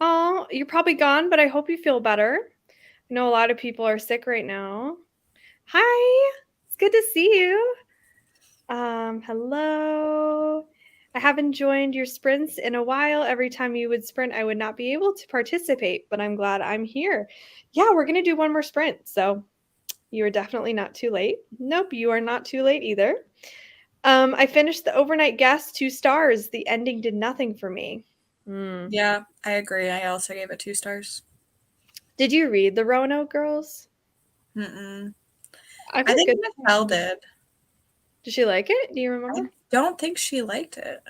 Oh, you're probably gone, but I hope you feel better. I know a lot of people are sick right now. Hi, it's good to see you. Hello. I haven't joined your sprints in a while. Every time you would sprint, I would not be able to participate, but I'm glad I'm here. Yeah, we're gonna do one more sprint, so you are definitely not too late. Nope, you are not too late either. I finished the overnight guest 2 stars. The ending did nothing for me. Hmm. Yeah, I agree. I also gave it 2 stars. Did you read the Roanoke Girls? Mm-mm. I've I heard think good Michelle things. did. Did she like it? Do you I remember? don't think she liked it,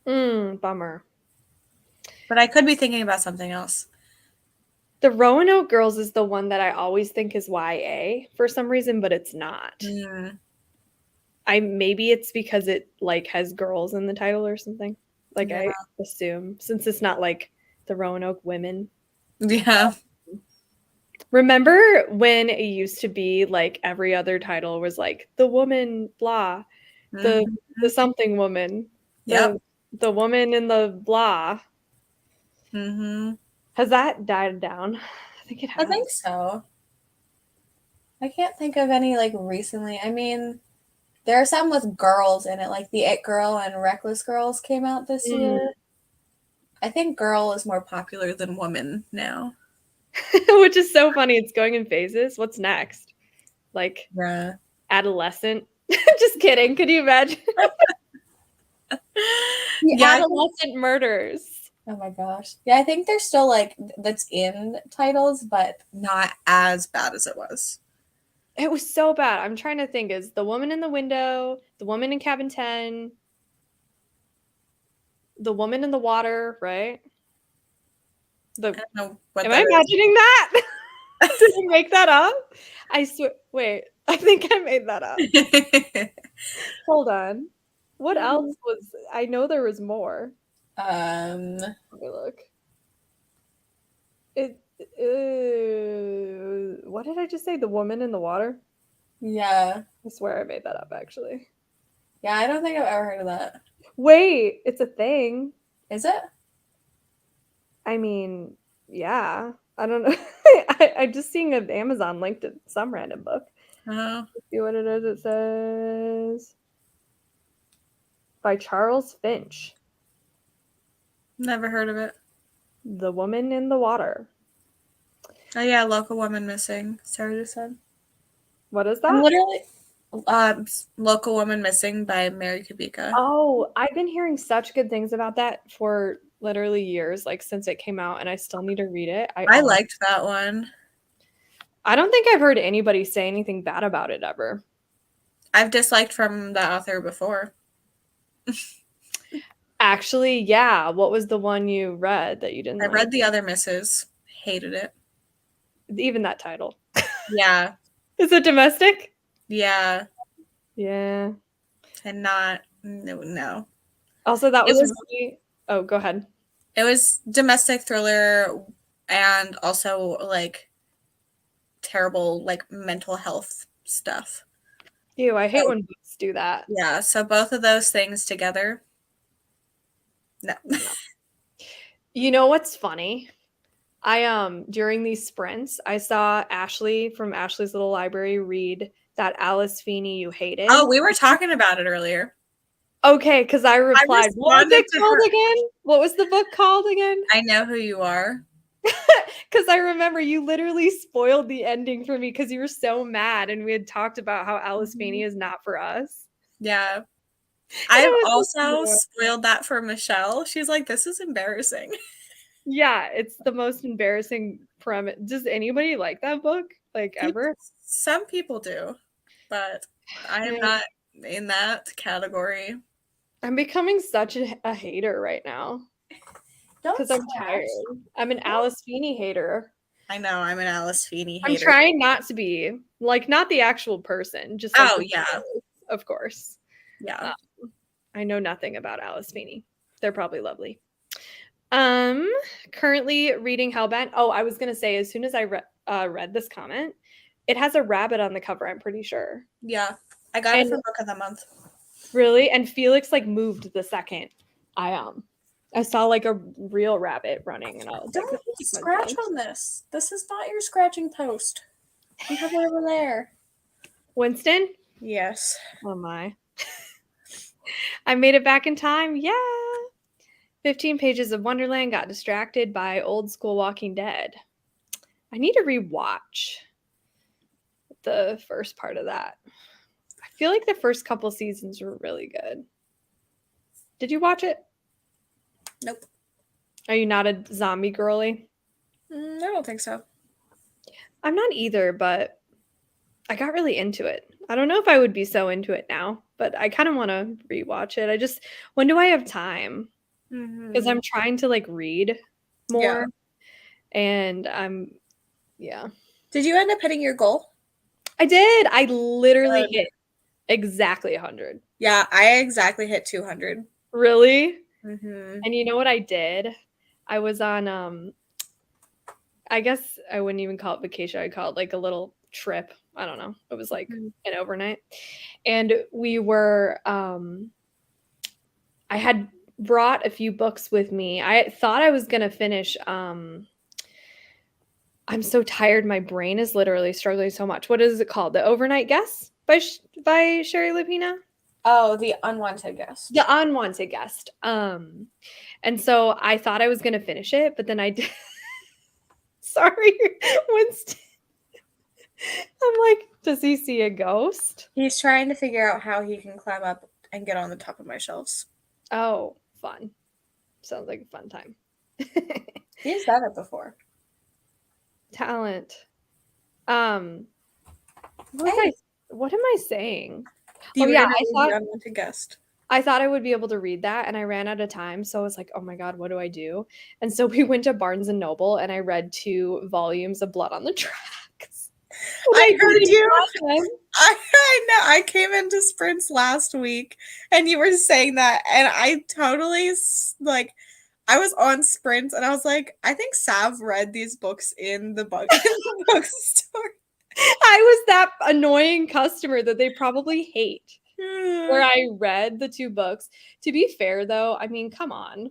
Bummer. but I could be thinking about something else. The Roanoke Girls is the one that I always think is YA for some reason, but it's not. Mm, I maybe it's because it like has girls in the title or something. Like yeah. I assume since it's not like the Roanoke women. Yeah. Remember when it used to be like every other title was like the woman blah, the Mm-hmm. the something woman, Yep. the woman in the blah. Mm-hmm. Has that died down? I think it I has. think so. I can't think of any like recently. I mean, there are some with girls in it, like the It Girl and Reckless Girls came out this Mm. year. I think girl is more popular than woman now. Which is so funny. It's going in phases. What's next? Like Yeah. adolescent? Just kidding. Could you imagine? The Yeah, adolescent murders. oh my gosh. Yeah, I think there's still like that's in titles, but not as bad as it was. It was so bad. I'm trying to think. Is the woman in the window, the woman in cabin 10, the woman in the water, right? I The don't know what am I that is. imagining that? Did I make that up? I swear. Wait, I think I made that up. Hold on. What else was? I know there was more. um, Let me look. It. What did I just say? The woman in the water. yeah. I swear I made that up. Actually. Yeah, I don't think I've ever heard of that. Wait, it's a thing. Is it? I mean, yeah. I don't know. I just seeing an Amazon link to some random book. Oh, Let's see what it is. It says by Charles Finch. Never heard of it. The Woman in the Water. Oh yeah, Local Woman Missing. Sarah just said. What is I'm that? literally Local Woman Missing by Mary Kubica. Oh, I've been hearing such good things about that for literally years, like since it came out, and I still need to read it. I liked that one. I don't think I've heard anybody say anything bad about it ever. I've disliked from the author before. Actually, yeah. What was the one you read that you didn't I like? read The Other Misses. Hated it. Even that title. Yeah. Is it domestic? Yeah. Yeah. And not no. Also, that It was was really. Oh, go ahead. it was domestic thriller and also like terrible like mental health stuff. Ew, I hate So, when books do that. yeah, so both of those things together. No. No. You know what's funny? I during these sprints, I saw Ashley from Ashley's Little Library read that Alice Feeney You Hated. Oh, we were talking about it earlier. Okay, because I replied, what was responded it to called her. again? What was the book called again? I Know Who You Are. Because I remember you literally spoiled the ending for me because you were so mad, and we had talked about how Alice Feeney is not for us. Yeah. And I've I was like, also "No." spoiled that for Michelle. She's like, this is embarrassing. Yeah, it's the most embarrassing premise. Does anybody like that book? Like ever? Some people do, but I am not in that category. I'm becoming such a hater right now Don't because I'm scratch. tired. I'm an Alice Feeney hater. I know I'm an Alice Feeney I'm hater. trying not to be like not the actual person, just like Oh the yeah, photos, of course. yeah. I know nothing about Alice Feeney. They're probably lovely. Um, Currently reading Hellbent. Oh, I was gonna say as soon as I read this comment, it has a rabbit on the cover. I'm pretty sure. Yeah, I got it And for Book of the Month. really, and Felix like moved the second I saw like a real rabbit running, and I was like, Don't "This is scratch coincidence." on this. This is not your scratching post. You have it over there. Winston. Yes. Oh my! I made it back in time. Yeah. 15 pages of Wonderland, got distracted by old school Walking Dead. I need to rewatch the first part of that. I feel like the first couple seasons were really good. Did you watch it? Nope. Are you not a zombie girly? I don't think so. I'm not either, but I got really into it. I don't know if I would be so into it now, but I kind of want to rewatch it. When do I have time? Because I'm trying to like read more, and yeah. Did you end up hitting your goal? I did. I literally hit exactly 100. Yeah, I exactly hit 200. Really? Mm-hmm. And you know what I did? I was on I guess I wouldn't even call it vacation. I'd call it like a little trip. I don't know. It was like an overnight. And we were I had brought a few books with me. I thought I was gonna finish I'm so tired. My brain is literally struggling so much. What is it called? The Overnight Guest by Sherry Lapina? Oh, The Unwanted Guest. The Unwanted Guest. And so I thought I was gonna finish it, but then I did. Sorry, Winston. I'm like, does he see a ghost? He's trying to figure out how he can climb up and get on the top of my shelves. Oh, fun. Sounds like a fun time. He's done it before. Talent. What am I saying? Oh yeah, The Unwanted Guest. I thought I would be able to read that, and I ran out of time, so I was like, oh my god, what do I do? And so we went to Barnes and Noble, and I read 2 volumes of Blood on the Tracks. I heard you. I know. I came into sprints last week, and you were saying that, and I totally like. I was on sprints, and I was like, I think Sav read these books in the bookstore. I was that annoying customer that they probably hate. Where I read the 2 books. To be fair, though, I mean, come on.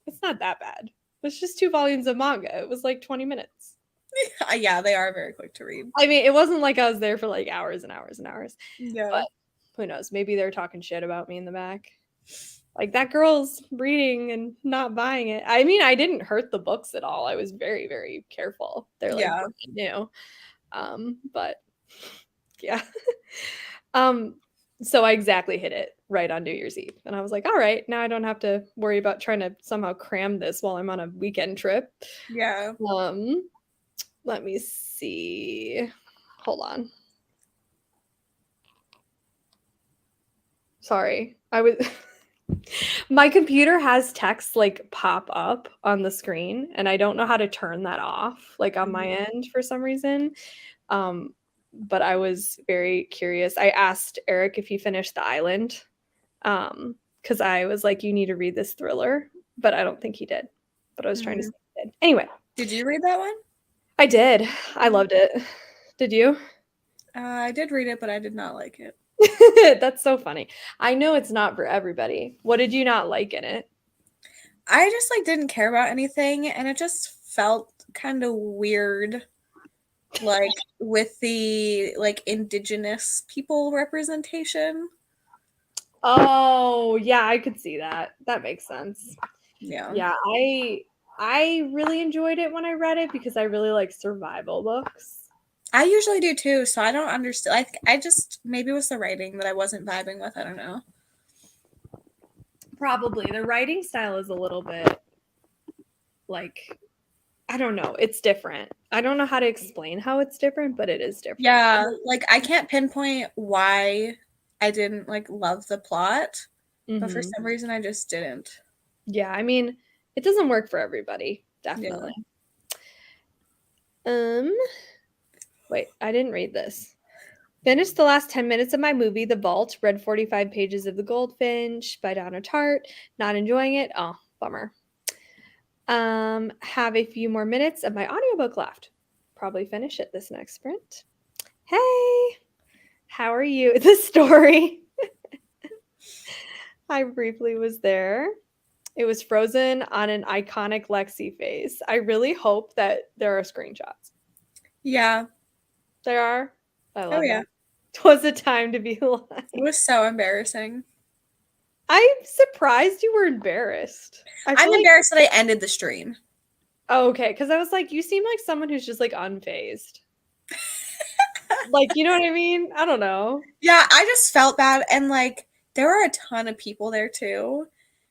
It's not that bad. It's just 2 volumes of manga. It was like 20 minutes. Yeah, they are very quick to read. I mean, it wasn't like I was there for like hours and hours and hours. Yeah. But who knows? Maybe they're talking shit about me in the back. Like that girl's reading and not buying it. I mean, I didn't hurt the books at all. I was very, very careful. They're like Yeah. brand new. But yeah. um, so I exactly hit it right on New Year's Eve. And I was like, all right, now I don't have to worry about trying to somehow cram this while I'm on a weekend trip. Yeah. Let me see. Hold on. Sorry. My computer has text like pop up on the screen and I don't know how to turn that off like on my end for some reason. But I was very curious. I asked Eric if he finished The Island. Because I was like, you need to read this thriller, but I don't think he did. But I was trying to see if he did. Anyway. Did you read that one? I did. I loved it. Did you? I did read it, but I did not like it. That's so funny. I know it's not for everybody. What did you not like in it? I just like didn't care about anything, and it just felt kind of weird, like with the like indigenous people representation. Oh, yeah, I could see that. That makes sense. Yeah. Yeah, I really enjoyed it when I read it because I really like survival books. I usually do too, so I don't understand. I just maybe it was the writing that I wasn't vibing with. I don't know. Probably. The writing style is a little bit like I don't know. It's different. I don't know how to explain how it's different, but it is different. Yeah, like I can't pinpoint why I didn't like love the plot, but for some reason I just didn't. Yeah, I mean, it doesn't work for everybody, definitely. Yeah. Wait, I didn't read this. Finished the last 10 minutes of my movie, The Vault. Read 45 pages of The Goldfinch by Donna Tartt. Not enjoying it. Oh, bummer. Have a few more minutes of my audiobook left. Probably finish it this next sprint. Hey, how are you? The story. I briefly was there. It was frozen on an iconic Lexi face. I really hope that there are screenshots. Yeah. There are? I love yeah. that. 'Twas a time to be alive. It was so embarrassing. I'm surprised you were embarrassed. I'm embarrassed that I ended the stream. Oh, okay, because I was like, you seem like someone who's just like unfazed. Like, you know what I mean? I don't know. Yeah, I just felt bad, and like there were a ton of people there too.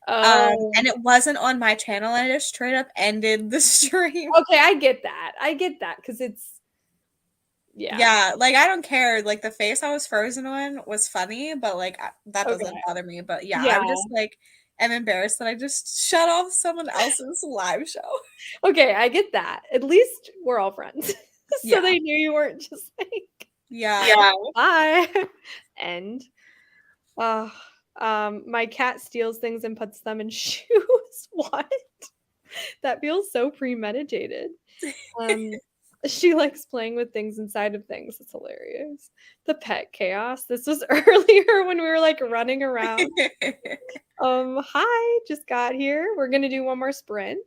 Oh. And it wasn't on my channel, and I just straight up ended the stream. Okay, I get that. I get that because it's yeah, like I don't care. Like the face I was frozen on was funny, but like that doesn't bother me. But yeah, I'm just like am embarrassed that I just shut off someone else's live show. Okay, I get that. At least we're all friends. So they knew you weren't just like bye. And my cat steals things and puts them in shoes. What? That feels so premeditated. She likes playing with things inside of things. It's hilarious. The pet chaos. This was earlier when we were like running around. Hi, just got here. We're gonna do one more sprint.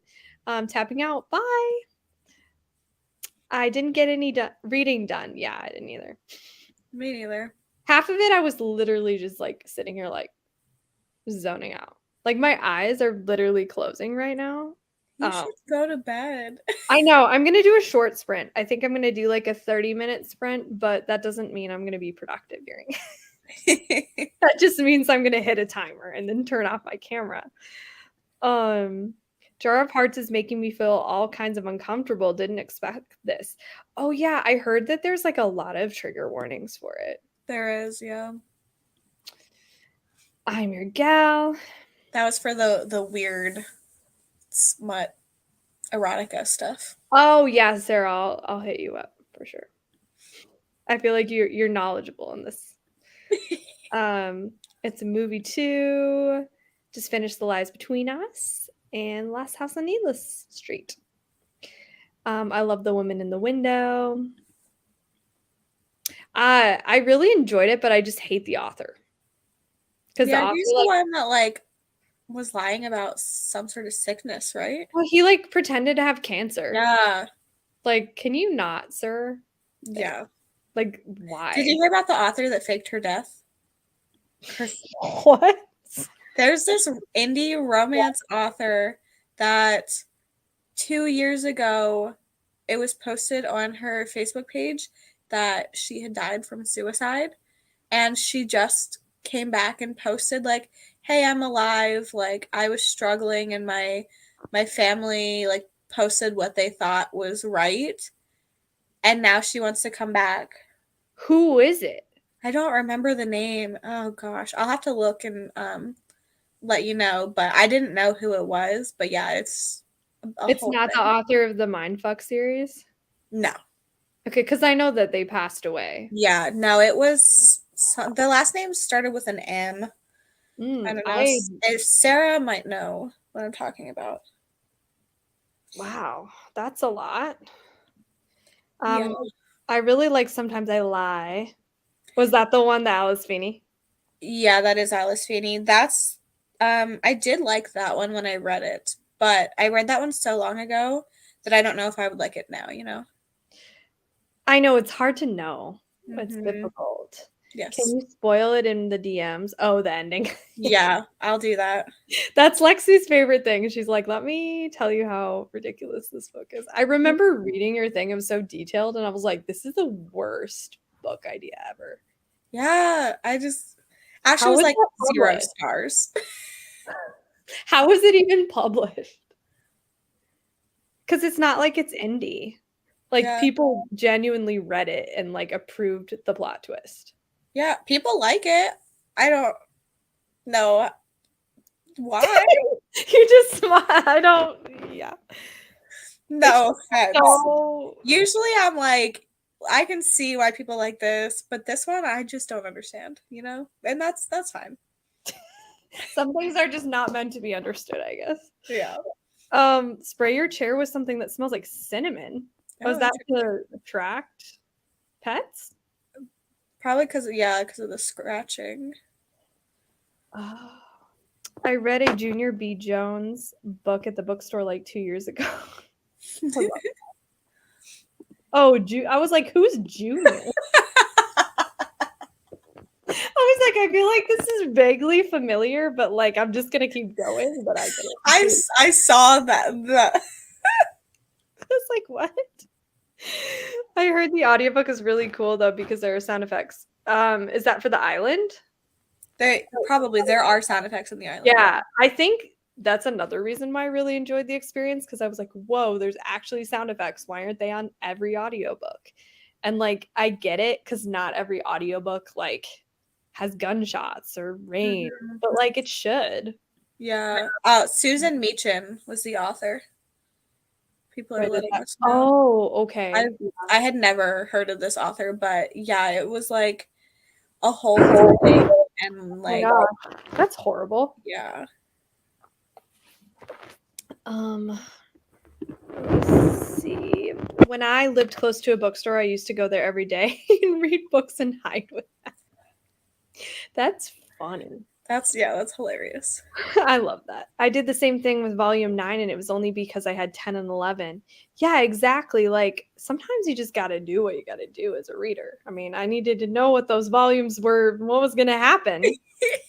Tapping out. Bye. I didn't get any reading done. Yeah, I didn't either. Me neither. Half of it, I was literally just like sitting here, like zoning out. Like my eyes are literally closing right now. You should go to bed. I know. I'm going to do a short sprint. I think I'm going to do like a 30-minute sprint, but that doesn't mean I'm going to be productive during it. That just means I'm going to hit a timer and then turn off my camera. Jar of Hearts is making me feel all kinds of uncomfortable. Didn't expect this. Oh, yeah. I heard that there's like a lot of trigger warnings for it. There is, yeah. I'm your gal. That was for the weird smut erotica stuff. Oh yeah, Sarah, I'll hit you up for sure. I feel like you're knowledgeable in this. It's a movie too. Just finished The Lies Between Us and Last House on Needless Street. I love The Woman in the Window. I really enjoyed it, but I just hate the author. Because he's the one that like was lying about some sort of sickness, right? Well, he like pretended to have cancer. Yeah. Like, can you not, sir? Yeah. Like, why? Did you hear about the author that faked her death? What? There's this indie romance author that 2 years ago, it was posted on her Facebook page that she had died from suicide. And she just came back and posted, like, hey, I'm alive. Like, I was struggling, and my family, like, posted what they thought was right. And now she wants to come back. Who is it? I don't remember the name. Oh, gosh. I'll have to look and let you know. But I didn't know who it was. But, yeah, it's a It's whole not the thing. author of the Mindfuck series? No. Okay, because I know that they passed away. Yeah, no, it was the last name started with an M. I don't know. I If Sarah might know what I'm talking about. Wow, that's a lot. Yeah. I really like Sometimes I Lie. Was that the one that Alice Feeney? Yeah, that is Alice Feeney. That's I did like that one when I read it, but I read that one so long ago that I don't know if I would like it now, you know. I know it's hard to know. It's Mhm. difficult. Can Yes. you spoil it in the DMs? Oh, the ending. Yeah, I'll do that. That's Lexi's favorite thing. She's like, let me tell you how ridiculous this book is. I remember reading your thing. It was so detailed, and I was like, this is the worst book idea ever. Yeah, I just Ashley How was was like that 0 published? stars. How was it even published? Because it's not like it's indie. Like Yeah. people genuinely read it and like approved the plot twist. Yeah, people like it. I don't know why. You just smile. I don't. Yeah. It's No offense. so. Usually I'm like, I can see why people like this, but this one I just don't understand, you know? And that's fine. Some things are just not meant to be understood, I guess. Yeah. Spray your chair with something that smells like cinnamon. Was Oh, that interesting. to attract pets? Probably because of the scratching. Oh, I read a Junior B. Jones book at the bookstore like 2 years ago. Oh, I was like, who's Junior? I was like, I feel like this is vaguely familiar, but like I'm just gonna keep going. But I get it. I saw that. I was like, what? I heard the audiobook is really cool though because there are sound effects. Is that for the island? There are sound effects in the island. Yeah, I think that's another reason why I really enjoyed the experience because I was like, whoa, there's actually sound effects. Why aren't they on every audiobook? And like I get it because not every audiobook like has gunshots or rain, Mhm. but like it should. Yeah. Susan Meachin was the author. People are Where did letting that? us know. Oh, I okay. I had never heard of this author, but yeah, it was like a whole thing and Oh my like gosh, that's horrible. yeah. Um, let's see. When I lived close to a bookstore, I used to go there every day and read books and hide with them. That's funny. That's hilarious. I love that. I did the same thing with volume 9 and it was only because I had 10 and 11. Yeah, exactly. Like sometimes you just got to do what you got to do as a reader. I mean, I needed to know what those volumes were, what was going to happen.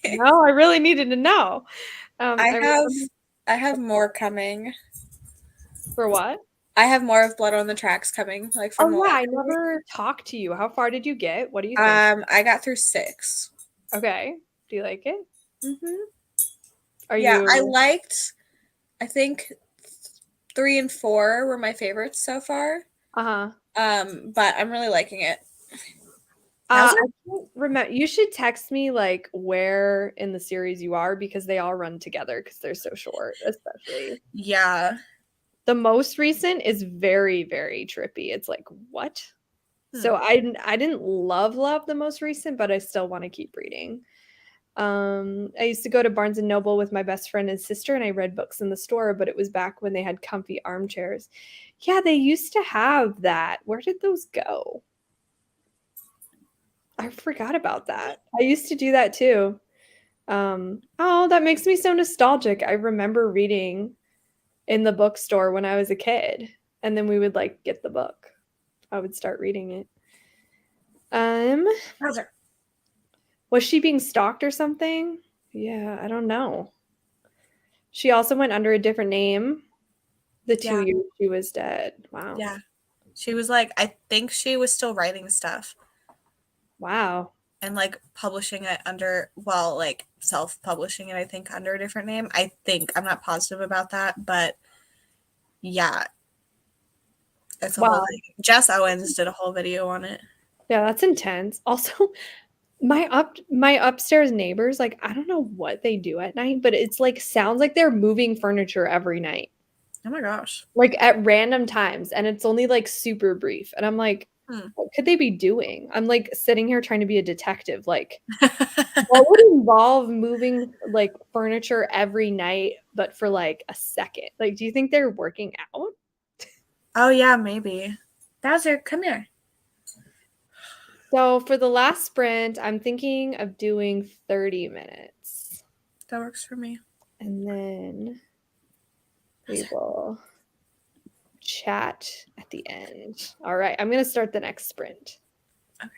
No, I really needed to know. I I have remember I have more coming. for what? I have more of Blood on the Tracks coming, like Oh from the yeah, I library. never talked to you. How far did you get? What do you think? I got through 6. Okay. Do you like it? Mhm. Are Yeah, I you liked. I think 3 and 4 were my favorites so far. uh-huh. But I'm really liking it. I How's it? can't remember. You should text me like where in the series you are because they all run together because they're so short, especially. Yeah. The most recent is very, very trippy. It's like, what? Hmm. So I didn't love the most recent, but I still want to keep reading. I used to go to Barnes and Noble with my best friend and sister, and I read books in the store, but it was back when they had comfy armchairs. Yeah, they used to have that. Where did those go? I forgot about that. I used to do that too. Oh, that makes me so nostalgic. I remember reading in the bookstore when I was a kid, and then we would like get the book. I would start reading it. Um, How's it? was she being stalked or something? Yeah, I don't know. She also went under a different name the 2 Yeah, years she was dead. Wow. yeah. She was like, I think she was still writing stuff Wow. and like publishing it under, well, like self-publishing it, I think, under a different name. I think. I'm not positive about that, but yeah, it's a whole Wow. thing. Jess Owens did a whole video on it. Yeah, that's intense. Also, my upstairs neighbors, like, I don't know what they do at night, but it's like sounds like they're moving furniture every night, Oh my gosh. like at random times, and it's only like super brief. And I'm like, Hmm. what could they be doing? I'm like sitting here trying to be a detective. Like, what would involve moving like furniture every night, but for like a second? Like, do you think they're working out? Oh yeah, maybe. Bowser, come here. So for the last sprint, I'm thinking of doing 30 minutes. That works for me. And then we will chat at the end. All right, I'm going to start the next sprint. Okay.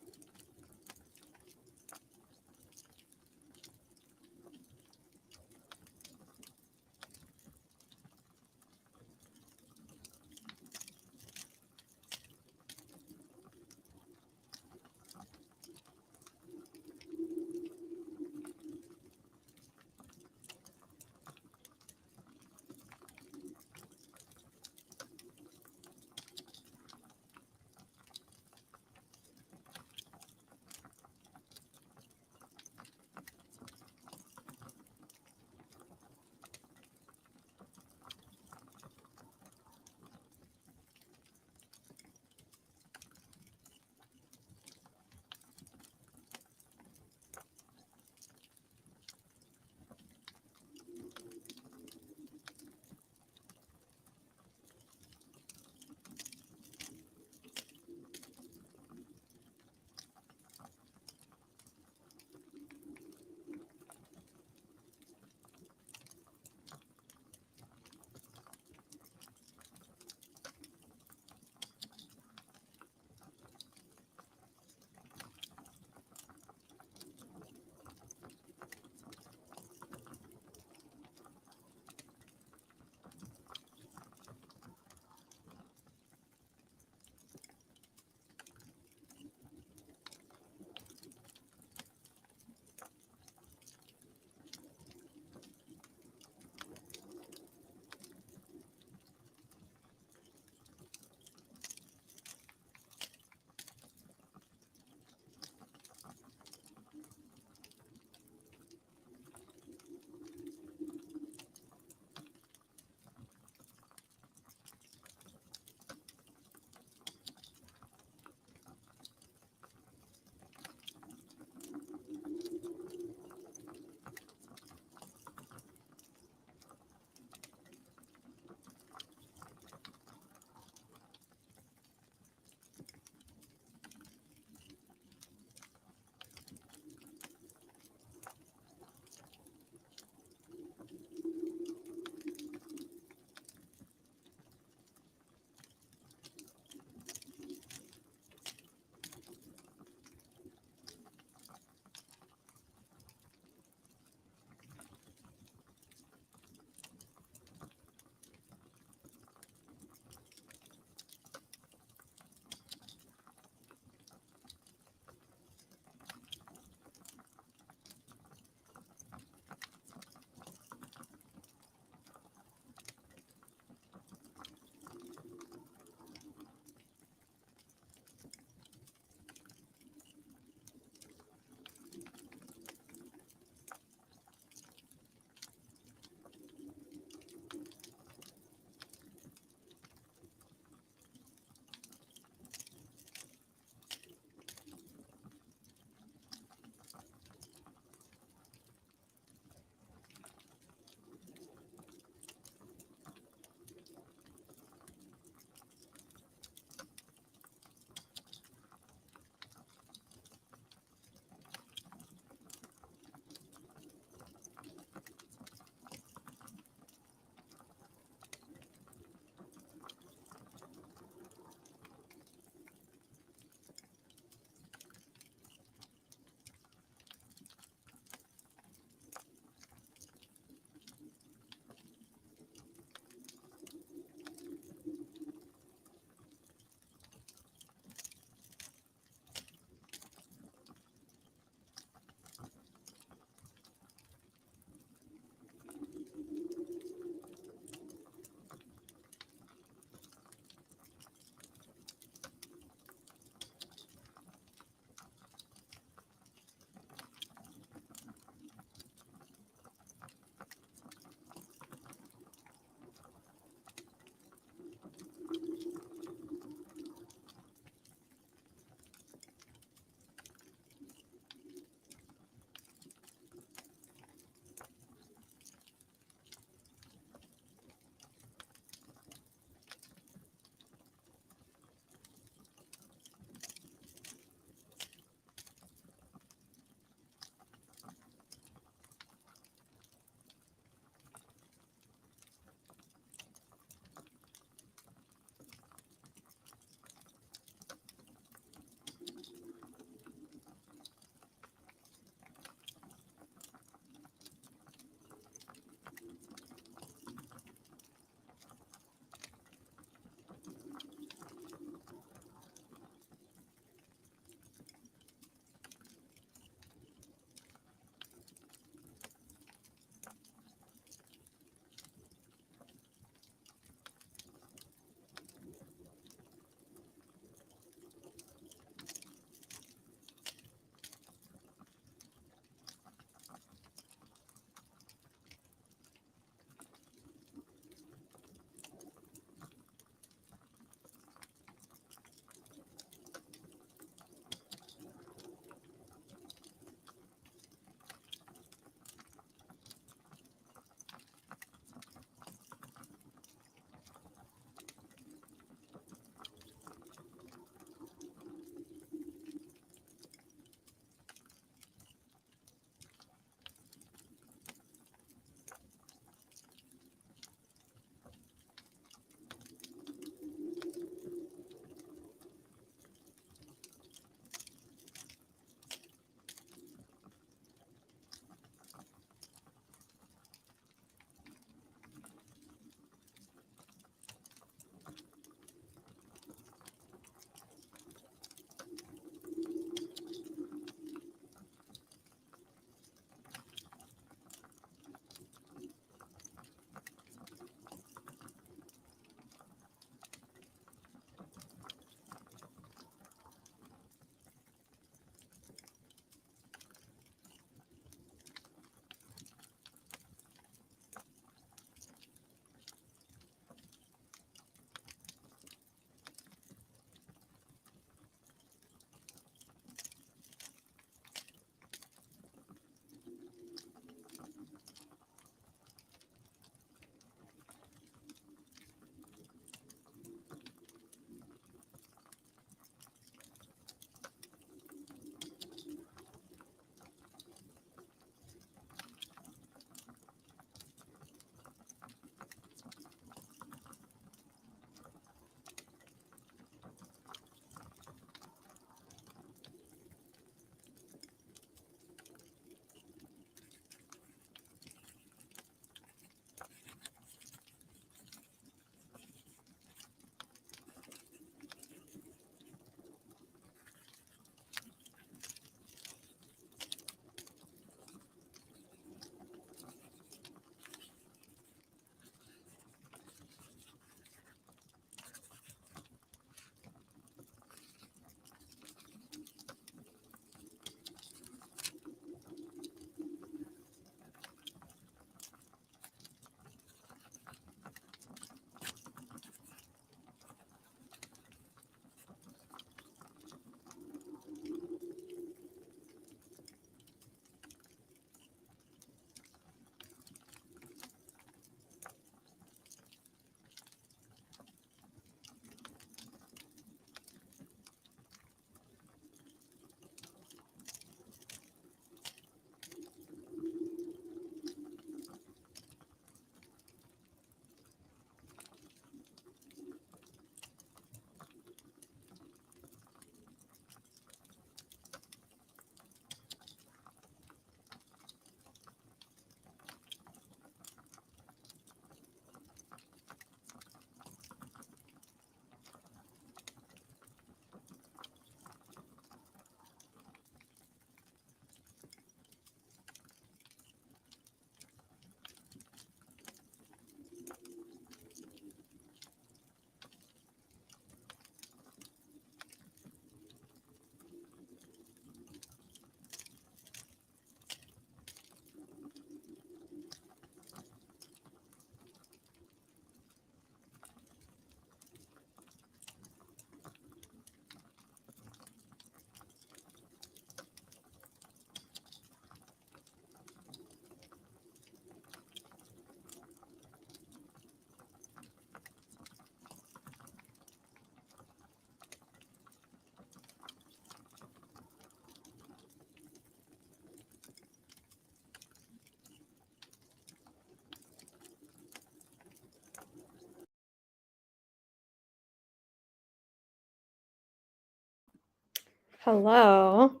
Hello.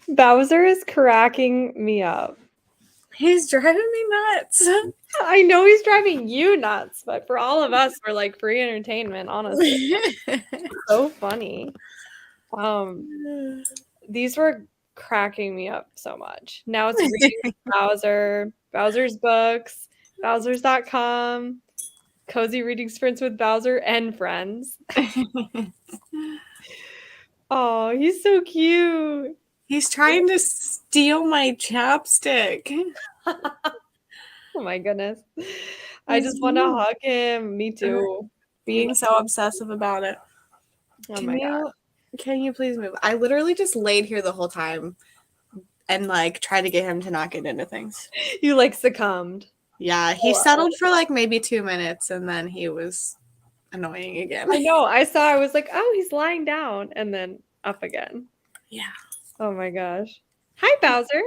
Bowser is cracking me up. He's driving me nuts. I know he's driving you nuts, but for all of us, we're like free entertainment, honestly. So funny. These were cracking me up so much. Now it's reading with Bowser, Bowser's books, Bowser's.com, cozy reading sprints with Bowser and friends. Oh, he's so cute. He's trying to steal my chapstick. Oh my goodness. I just want to hug him. Me too. Being so obsessive about it. Oh my God. Can you please move? I literally just laid here the whole time and like tried to get him to not get into things. You like succumbed. Yeah, he settled for like maybe 2 minutes and then he was annoying again. I know. I was like, oh, he's lying down and then up again. Yeah. Oh my gosh. Hi, Bowser.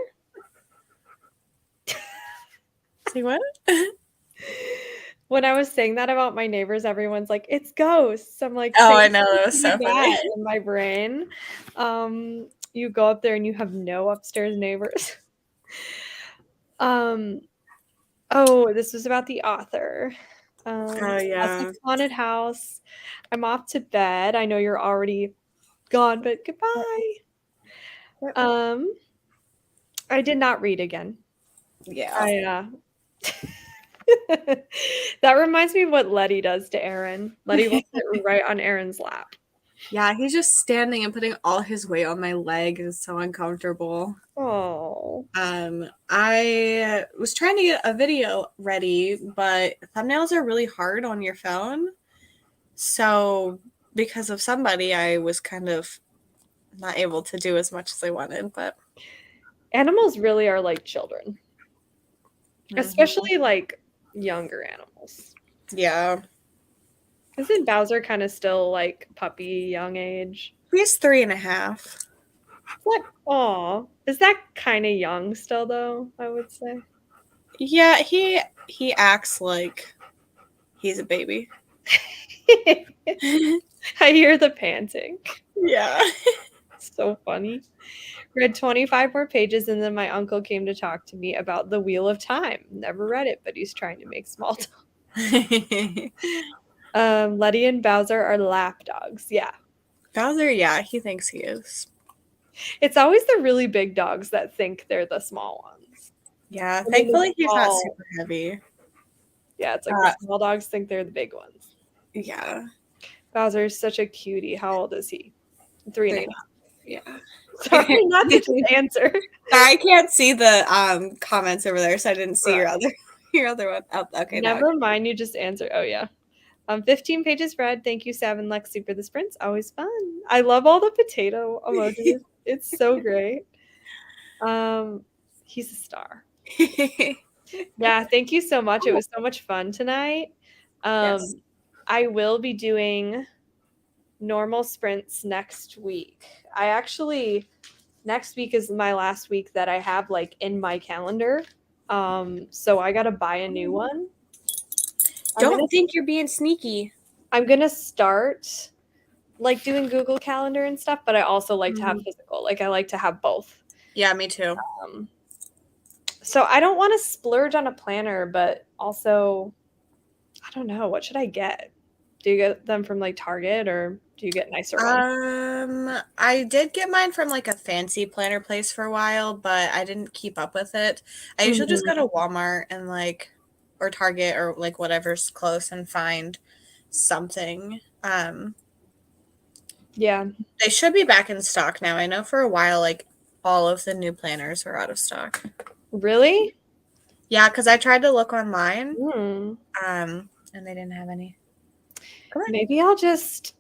See what? When I was saying that about my neighbors, everyone's like, it's ghosts. I'm like, Oh, I know. That was so funny. In my brain. You go up there and you have no upstairs neighbors. Oh, this was about the author. Oh, yeah. Haunted house. I'm off to bed. I know you're already gone, but goodbye. I did not read again. Yeah. That reminds me of what Letty does to Aaron. Letty will sit right on Aaron's lap. Yeah, he's just standing and putting all his weight on my leg. It's so uncomfortable. Oh. I was trying to get a video ready, but thumbnails are really hard on your phone. So because of somebody, I was kind of not able to do as much as I wanted, but Animals really are like children. Especially like younger animals. Yeah. Isn't Bowser kind of still like puppy young age? He's 3.5. What? Aw. Is that kind of young still though, I would say? Yeah, he acts like he's a baby. I hear the panting. Yeah. So funny. Read 25 more pages and then my uncle came to talk to me about the Wheel of Time. Never read it, but he's trying to make small talk. Letty and Bowser are lap dogs. Yeah. Bowser, yeah, he thinks he is. It's always the really big dogs that think they're the small ones. Yeah, thankfully he's not super heavy. Yeah, it's like the small dogs think they're the big ones. Yeah. Bowser is such a cutie. How old is he? 3.5. Yeah. Sorry, not to just answer. I can't see the comments over there, so I didn't see your other one. Oh, okay. Never mind, you just answered. Oh yeah. 15 pages read. Thank you, Sav and Lexi, for the sprints. Always fun. I love all the potato emojis. It's so great. He's a star. Yeah, thank you so much. It was so much fun tonight. Yes. I will be doing normal sprints next week. Next week is my last week that I have like in my calendar. So I gotta buy a new one. Don't think you're being sneaky. I'm gonna start like doing Google Calendar and stuff, but I also like to have physical. Like I like to have both. Yeah, me too. So I don't want to splurge on a planner, but also I don't know. What should I get? Do you get them from like Target or do you get nicer ones? I did get mine from like a fancy planner place for a while, but I didn't keep up with it. I usually just go to Walmart and like or Target or like whatever's close and find something. Yeah. They should be back in stock now. I know for a while like all of the new planners were out of stock. Really? Yeah, because I tried to look online. And they didn't have any. Maybe I'll just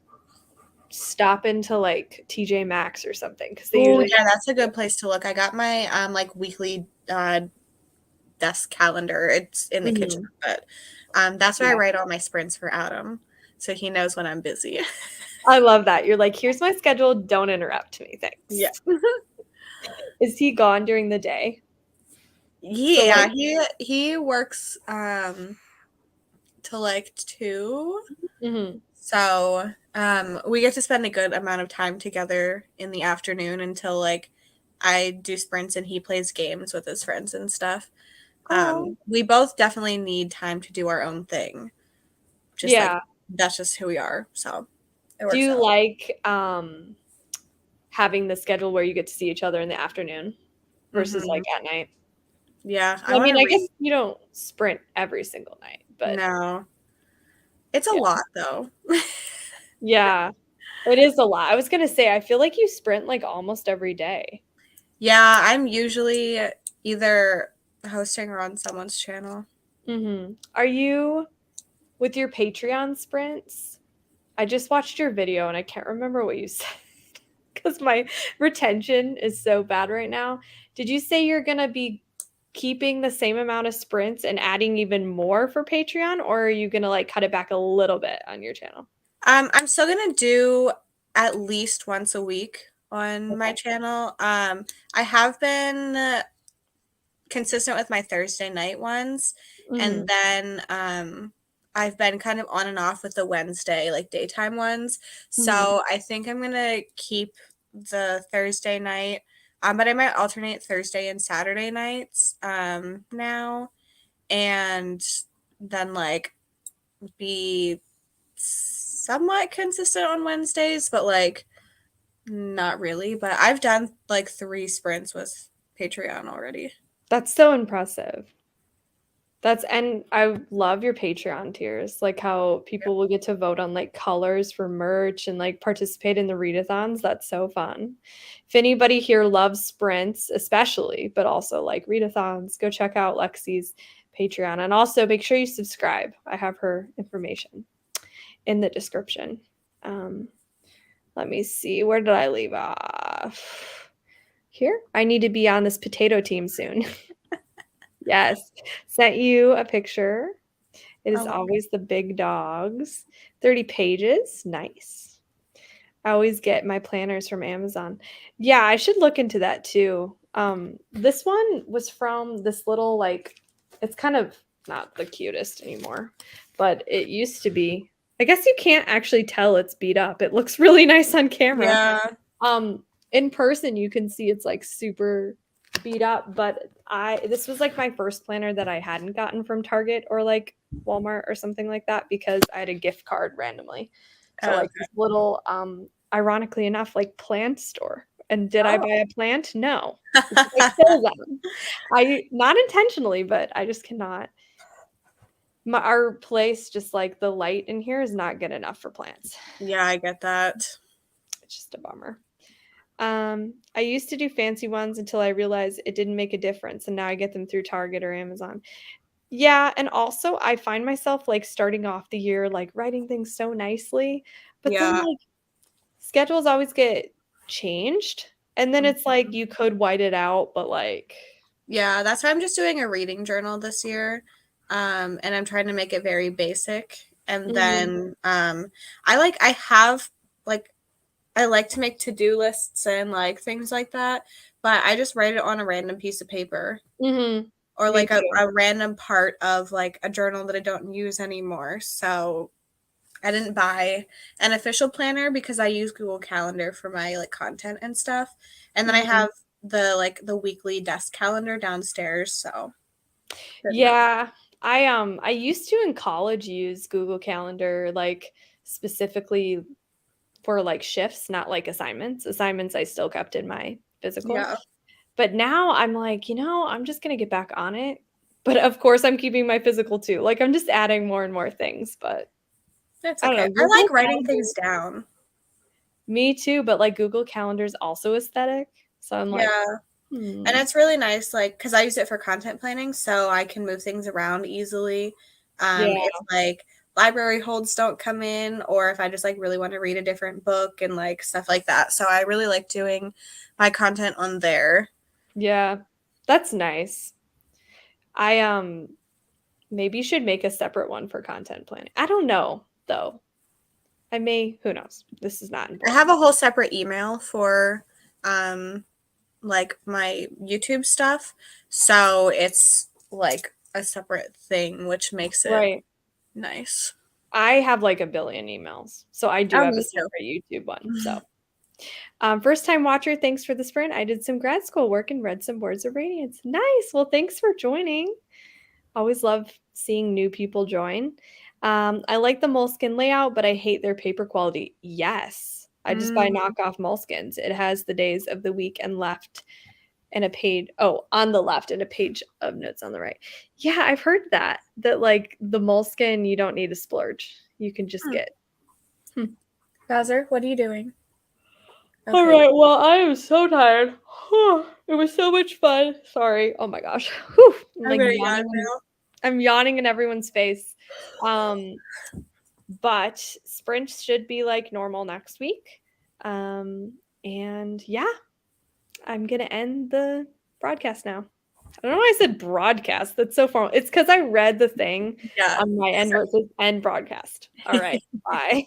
stop into like TJ Maxx or something because they usually that's a good place to look. I got my like weekly desk calendar. It's in the kitchen, but that's where I write all my sprints for Adam, so he knows when I'm busy. I love that. You're like, here's my schedule. Don't interrupt me. Thanks. Yeah. Is he gone during the day? Yeah, so, like, he works till like 2. So we get to spend a good amount of time together in the afternoon until like I do sprints and he plays games with his friends and stuff. Oh, We both definitely need time to do our own thing. Just like yeah. that's just who we are. So it Do works you out. like having the schedule where you get to see each other in the afternoon versus like Hmm. at night? Yeah, I Well, I want mean, to I guess read. you don't sprint every single night, but No, it's a yeah. lot though. Yeah. It is a lot. I was gonna say, I feel like you sprint like almost every day. Yeah, I'm usually either hosting or on someone's channel. Are you with your Patreon sprints? I just watched your video and I can't remember what you said because my retention is so bad right now. Did you say you're gonna be keeping the same amount of sprints and adding even more for Patreon, or are you gonna like cut it back a little bit on your channel? I'm still gonna do at least once a week on my Okay. channel. I have been consistent with my Thursday night ones, and Hmm. then I've been kind of on and off with the Wednesday like daytime ones. Hmm. So I think I'm gonna keep the Thursday night, but I might alternate Thursday and Saturday nights now, and then like be somewhat consistent on Wednesdays, but like not really. But I've done like 3 sprints with Patreon already. That's so impressive. That's and I love your Patreon tiers, like how people will get to vote on like colors for merch and like participate in the readathons. That's so fun. If anybody here loves sprints, especially, but also like readathons, go check out Lexi's Patreon and also make sure you subscribe. I have her information in the description. Um, Let me see. Where did I leave off? Here. I need to be on this potato team soon. Yes. Sent you a picture. It is Oh, always the big dogs. 30 pages. Nice. I always get my planners from Amazon. Yeah, I should look into that too. This one was from this little like it's kind of not the cutest anymore, but it used to be. I guess you can't actually tell it's beat up. It looks really nice on camera. yeah. Um, in person you can see it's like super beat up, but I this was like my first planner that I hadn't gotten from Target or like Walmart or something like that because I had a gift card randomly to Oh, like okay. this little ironically enough like plant store. And did I Oh. buy a plant? No. Because I kill them. I not intentionally, but I just cannot. Our place just like the light in here is not good enough for plants. Yeah, I get that. It's just a bummer. I used to do fancy ones until I realized it didn't make a difference, and now I get them through Target or Amazon. Yeah, and also I find myself like starting off the year like writing things so nicely, but then Yeah. like schedules always get changed, and then it's like Mhm. you could white it out, but like Yeah, that's why I'm just doing a reading journal this year. And I'm trying to make it very basic. And mhm, then I have like I like to make to-do lists and like things like that, but I just write it on a random piece of paper mhm, or me like too. a random part of like a journal that I don't use anymore. So I didn't buy an official planner because I use Google Calendar for my like content and stuff. And then I Mhm. have the weekly desk calendar downstairs, so good enough. Yeah, I used to in college use Google Calendar like specifically for like shifts, not like assignments. Assignments I still kept in my physical. Yeah. But now I'm like, I'm just gonna get back on it. But of course I'm keeping my physical too. Like I'm just adding more and more things. But That's I don't okay. know. I like Google writing Calendar, things down. me too, but like Google Calendar is also aesthetic. So I'm like, Yeah. And hmm. it's really nice, like, because I use it for content planning, so I can move things around easily. If Yeah. like library holds don't come in, or if I just like really want to read a different book and like stuff like that. So I really like doing my content on there. Yeah. That's nice. I maybe you should make a separate one for content planning. I don't know though. I may, who knows? This is not I have important. a whole separate email for um like my YouTube stuff. So it's like a separate thing, which makes it Right. nice. I have like a billion emails. So I do Oh, have a me too. separate YouTube one. So first time watcher, thanks for the sprint. I did some grad school work and read some Words of Radiance. Nice. Well, thanks for joining. Always love seeing new people join. I like the moleskin layout, but I hate their paper quality. Yes. I just buy Mm. knockoff moleskins. It has the days of the week and left and a page. Oh, on the left and a page of notes on the right. Yeah, I've heard that like the moleskin, you don't need a splurge. You can just get. Bowser, what are you doing? All Okay. right. Well, I am so tired. It was so much fun. Sorry. Oh my gosh. Whew. I'm I'm like gonna yawn yawning. now. I'm yawning in everyone's face. Um, but sprints should be like normal next week. And yeah, I'm gonna end the broadcast now. I don't know why I said broadcast. That's so formal. It's because I read the thing Yeah. on my end where it says end broadcast. All right. Bye.